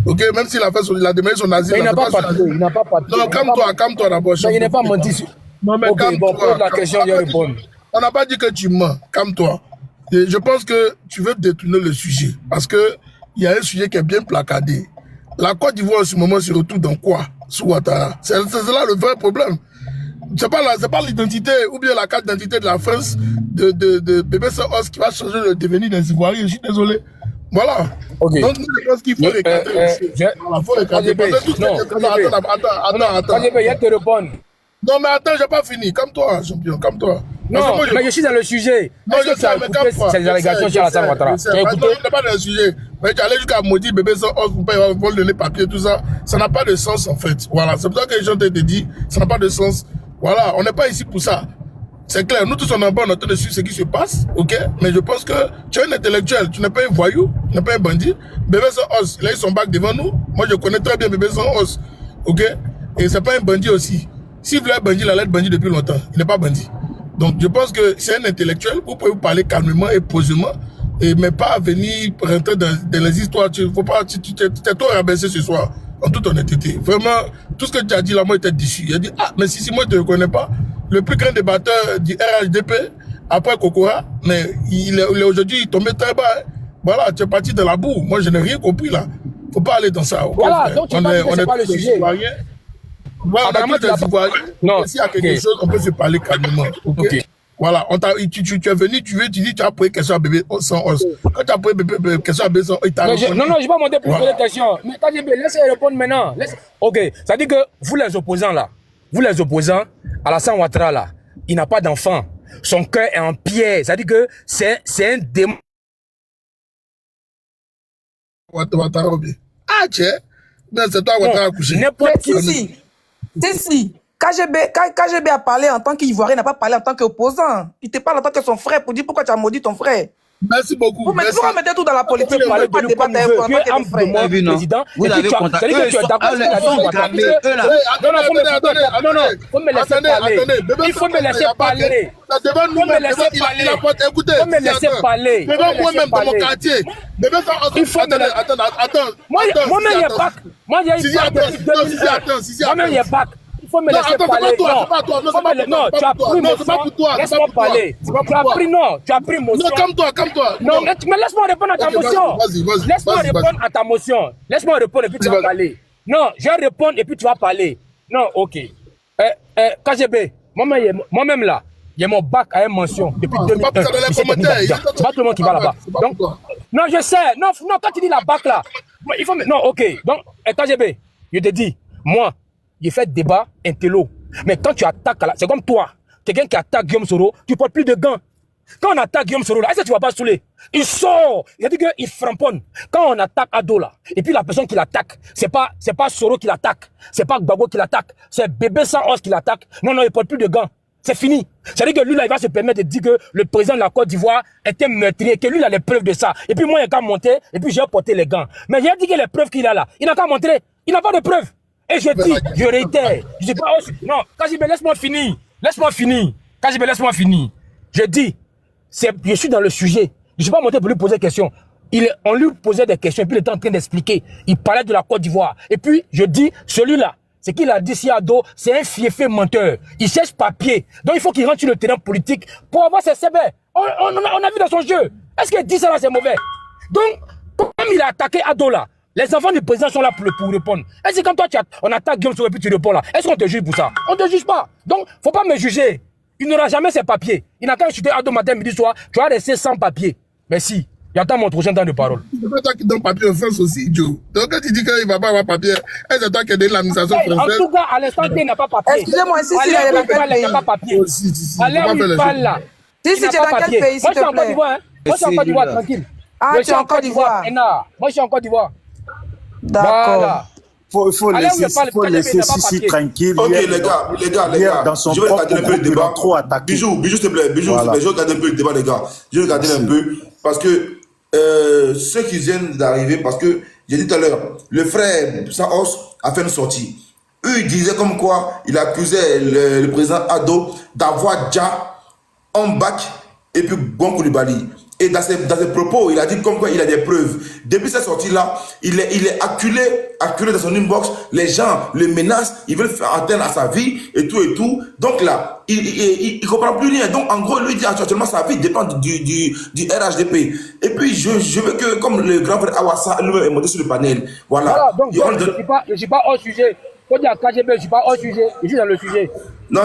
Ok, même s'il a fait il a demandé son asile. Mais il n'a pas papier. Il n'a pas papier. Non, calme-toi d'abord. Mais il n'est pas menti sur... Non, mais okay, bon, pose la question, je réponds. On n'a pas dit que tu mens. Calme-toi. Je pense que tu veux détourner le sujet. Parce que il y a un sujet qui est bien placardé. La Côte d'Ivoire, en ce moment, se retrouve dans quoi? Sous Ouattara. C'est là le vrai problème. C'est pas l'identité ou bien la carte d'identité de la France de Bébé Sans Os qui va changer le devenir des Ivoiriens. Je suis désolé. Voilà. Okay. Donc, je pense qu'il faut recadrer. Il faut recadrer. Attends. Je te réponds. Non, mais attends, j'ai pas fini. Calme-toi, champion, calme-toi. Non, mais je suis dans le sujet. Non, je sais, mais calme-toi. C'est les allégations sur Alassane Ouattara. Tu as écouté? Je n'ai pas dans le sujet. Mais tu allais jusqu'à maudire Bébé Sans Os pour pas lui donner papier, tout ça. Ça n'a pas de sens, en fait. Voilà. C'est pour ça que les gens te disent, ça n'a pas de sens. Voilà. On n'est pas ici pour ça. C'est clair. Nous tous, on est en train de suivre ce qui se passe. OK? Mais je pense que tu es un intellectuel. Tu n'es pas un voyou. Tu n'es pas un bandit. Bébé Sans Os, il a eu son bac devant nous. Moi, je connais très bien Bébé Sans Os. OK? Et c'est pas un bandit aussi. S'il voulait être bandit, il allait être bandit depuis longtemps. Il n'est pas bandit. Donc, je pense que c'est un intellectuel. Vous pouvez vous parler calmement et posément, mais pas venir rentrer dans les histoires. Tu t'es trop rabaissé ce soir, en toute honnêteté. Vraiment, tout ce que tu as dit là, moi, j'étais déçu. Il a dit, ah, mais si moi, je ne te reconnais pas, le plus grand débatteur du RHDP, après Kokora, mais il est aujourd'hui, il tombait très bas. Hein. Voilà, tu es parti de la boue. Moi, je n'ai rien compris là. Il ne faut pas aller dans ça. Voilà, donc tu on est pas le sujet. Voilà, on a tous des Ivoiriens. Non. S'il y a quelque chose, on peut se parler calmement. Ok. Voilà, tu es venu, tu dis, tu as posé question à Bébé Sans Os. Quand tu as posé question à Bébé Sans Os, il t'a répondu. Non, je ne vais pas monter pour poser des questions. Mais laissez répondre maintenant. Ok, ça dit que vous les opposants là, Alassane Ouattara là, il n'a pas d'enfant. Son cœur est en pierre. Ça dit que c'est un démon. Ouattara, ah, tiens. C'est toi, Ouattara, couché. N'importe qui. Si. KGB a parlé en tant qu'Ivoirien, il n'a pas parlé en tant qu'opposant. Il te parle en tant que son frère pour dire pourquoi tu as maudit ton frère. Merci beaucoup. Vous mettez tout dans la politique. Vous parlez de nous comme vous en tant que frère. Président. Vous avez contacté. Non, faut me laisser parler. Il faut me laisser parler. Faut me laisser parler. Moi-même dans mon quartier. Attends. Moi-même, il y a bac. Moi, il y a eu bac depuis 2000. Moi-même, il y a bac. Il faut me laisser parler. Non, tu as pris mon sang. Laisse-moi parler. Tu as pris mon sang. Non, calme-toi. Non, mais laisse-moi répondre à ta motion. Laisse-moi répondre à ta motion. Laisse-moi répondre et puis tu vas parler. Non, je vais répondre et puis tu vas parler. Non, ok. KGB, moi-même là, il y a mon bac à une mention depuis 2001. C'est pas tout le monde qui va là-bas. Donc, non, je sais. Non, quand tu dis la bac là, il faut. Non, ok. Donc, KGB, je te dis, moi, j'ai fait débat intello. Mais quand tu attaques, c'est comme toi, quelqu'un qui attaque Guillaume Soro, tu portes plus de gants. Quand on attaque Guillaume Soro, là, est-ce que tu vas pas saouler? Il sort. Il a dit qu'il framponne. Quand on attaque Ado là, et puis la personne qui l'attaque, c'est pas Soro qui l'attaque, c'est pas Gbagbo qui l'attaque, c'est Bébé Sans Os qui l'attaque. Non, il porte plus de gants. C'est fini. C'est-à-dire que lui, là, il va se permettre de dire que le président de la Côte d'Ivoire était meurtrier, que lui, il a les preuves de ça. Et puis moi, il n'a qu'à monter, et puis j'ai porté les gants. Mais j'ai dit que les preuves qu'il a là, il n'a qu'à montrer. Il n'a pas de preuves. Et je dis, je réitère. Je dis pas, non, KGB, laisse-moi finir. KGB, laisse-moi finir. Je dis, je suis dans le sujet. Je ne suis pas monté pour lui poser des questions. On lui posait des questions, et puis il était en train d'expliquer. Il parlait de la Côte d'Ivoire. Et puis, je dis, celui-là, c'est qu'il a dit si Ado, c'est un fiefé menteur. Il cherche papier. Donc, il faut qu'il rentre sur le terrain politique pour avoir ses CB. On a vu dans son jeu. Est-ce qu'il dit ça là, c'est mauvais? Donc, comme il a attaqué Ado là, les enfants du président sont là pour répondre. Est-ce que quand toi, on attaque Guillaume Soro et puis tu réponds là, est-ce qu'on te juge pour ça? On ne te juge pas. Donc, faut pas me juger. Il n'aura jamais ses papiers. Il n'a qu'à chuter Ado matin, midi, soir. Tu vas rester sans papier. Merci. J'attends mon prochain temps de parole. C'est pas toi qui donne papier en France aussi, Joe. Donc quand tu dis qu'il ne va pas avoir papier, est-ce que c'est toi qui donne l'administration française? En tout cas, à l'instant, il n'a pas papier. Excusez-moi, si il n'a pas papier. Allez, il parle là. Si tu es dans quel pays, s'il te plaît? Moi, je suis en Côte d'Ivoire. Moi, je suis en Côte d'Ivoire, tranquille. Ah, tu es en Côte d'Ivoire. Moi, je suis en Côte d'Ivoire. D'accord. Voilà. faut laisser Sissi tranquille. Ok, Hier, les gars, dans son je vais regarder propre un peu le groupe, il débat. a trop attaqué. Bijou, s'il te plaît, Bijou, Voilà. s'il te plaît, je regarde un peu le débat, les gars. Je regarde un peu, parce que ceux qui viennent d'arriver, parce que j'ai dit tout à l'heure, le frère Saos a fait une sortie. Eux, ils disaient comme quoi, il accusait le président Ado d'avoir déjà un bac et puis Gon Koulibaly. Et dans ses propos, il a dit comme quoi il a des preuves. Depuis cette sortie-là, il est acculé dans son inbox. Les gens le menacent, ils veulent faire atteindre à sa vie et tout et tout. Donc là, il comprend plus rien. Donc en gros, lui dit actuellement sa vie dépend du RHDP. Et puis je veux que, comme le grand frère Awassa lui-même est monté sur le panel. Voilà. Donc je ne suis pas hors sujet. Faut dire à KGB, je ne suis pas hors sujet. Je suis dans le sujet. Non,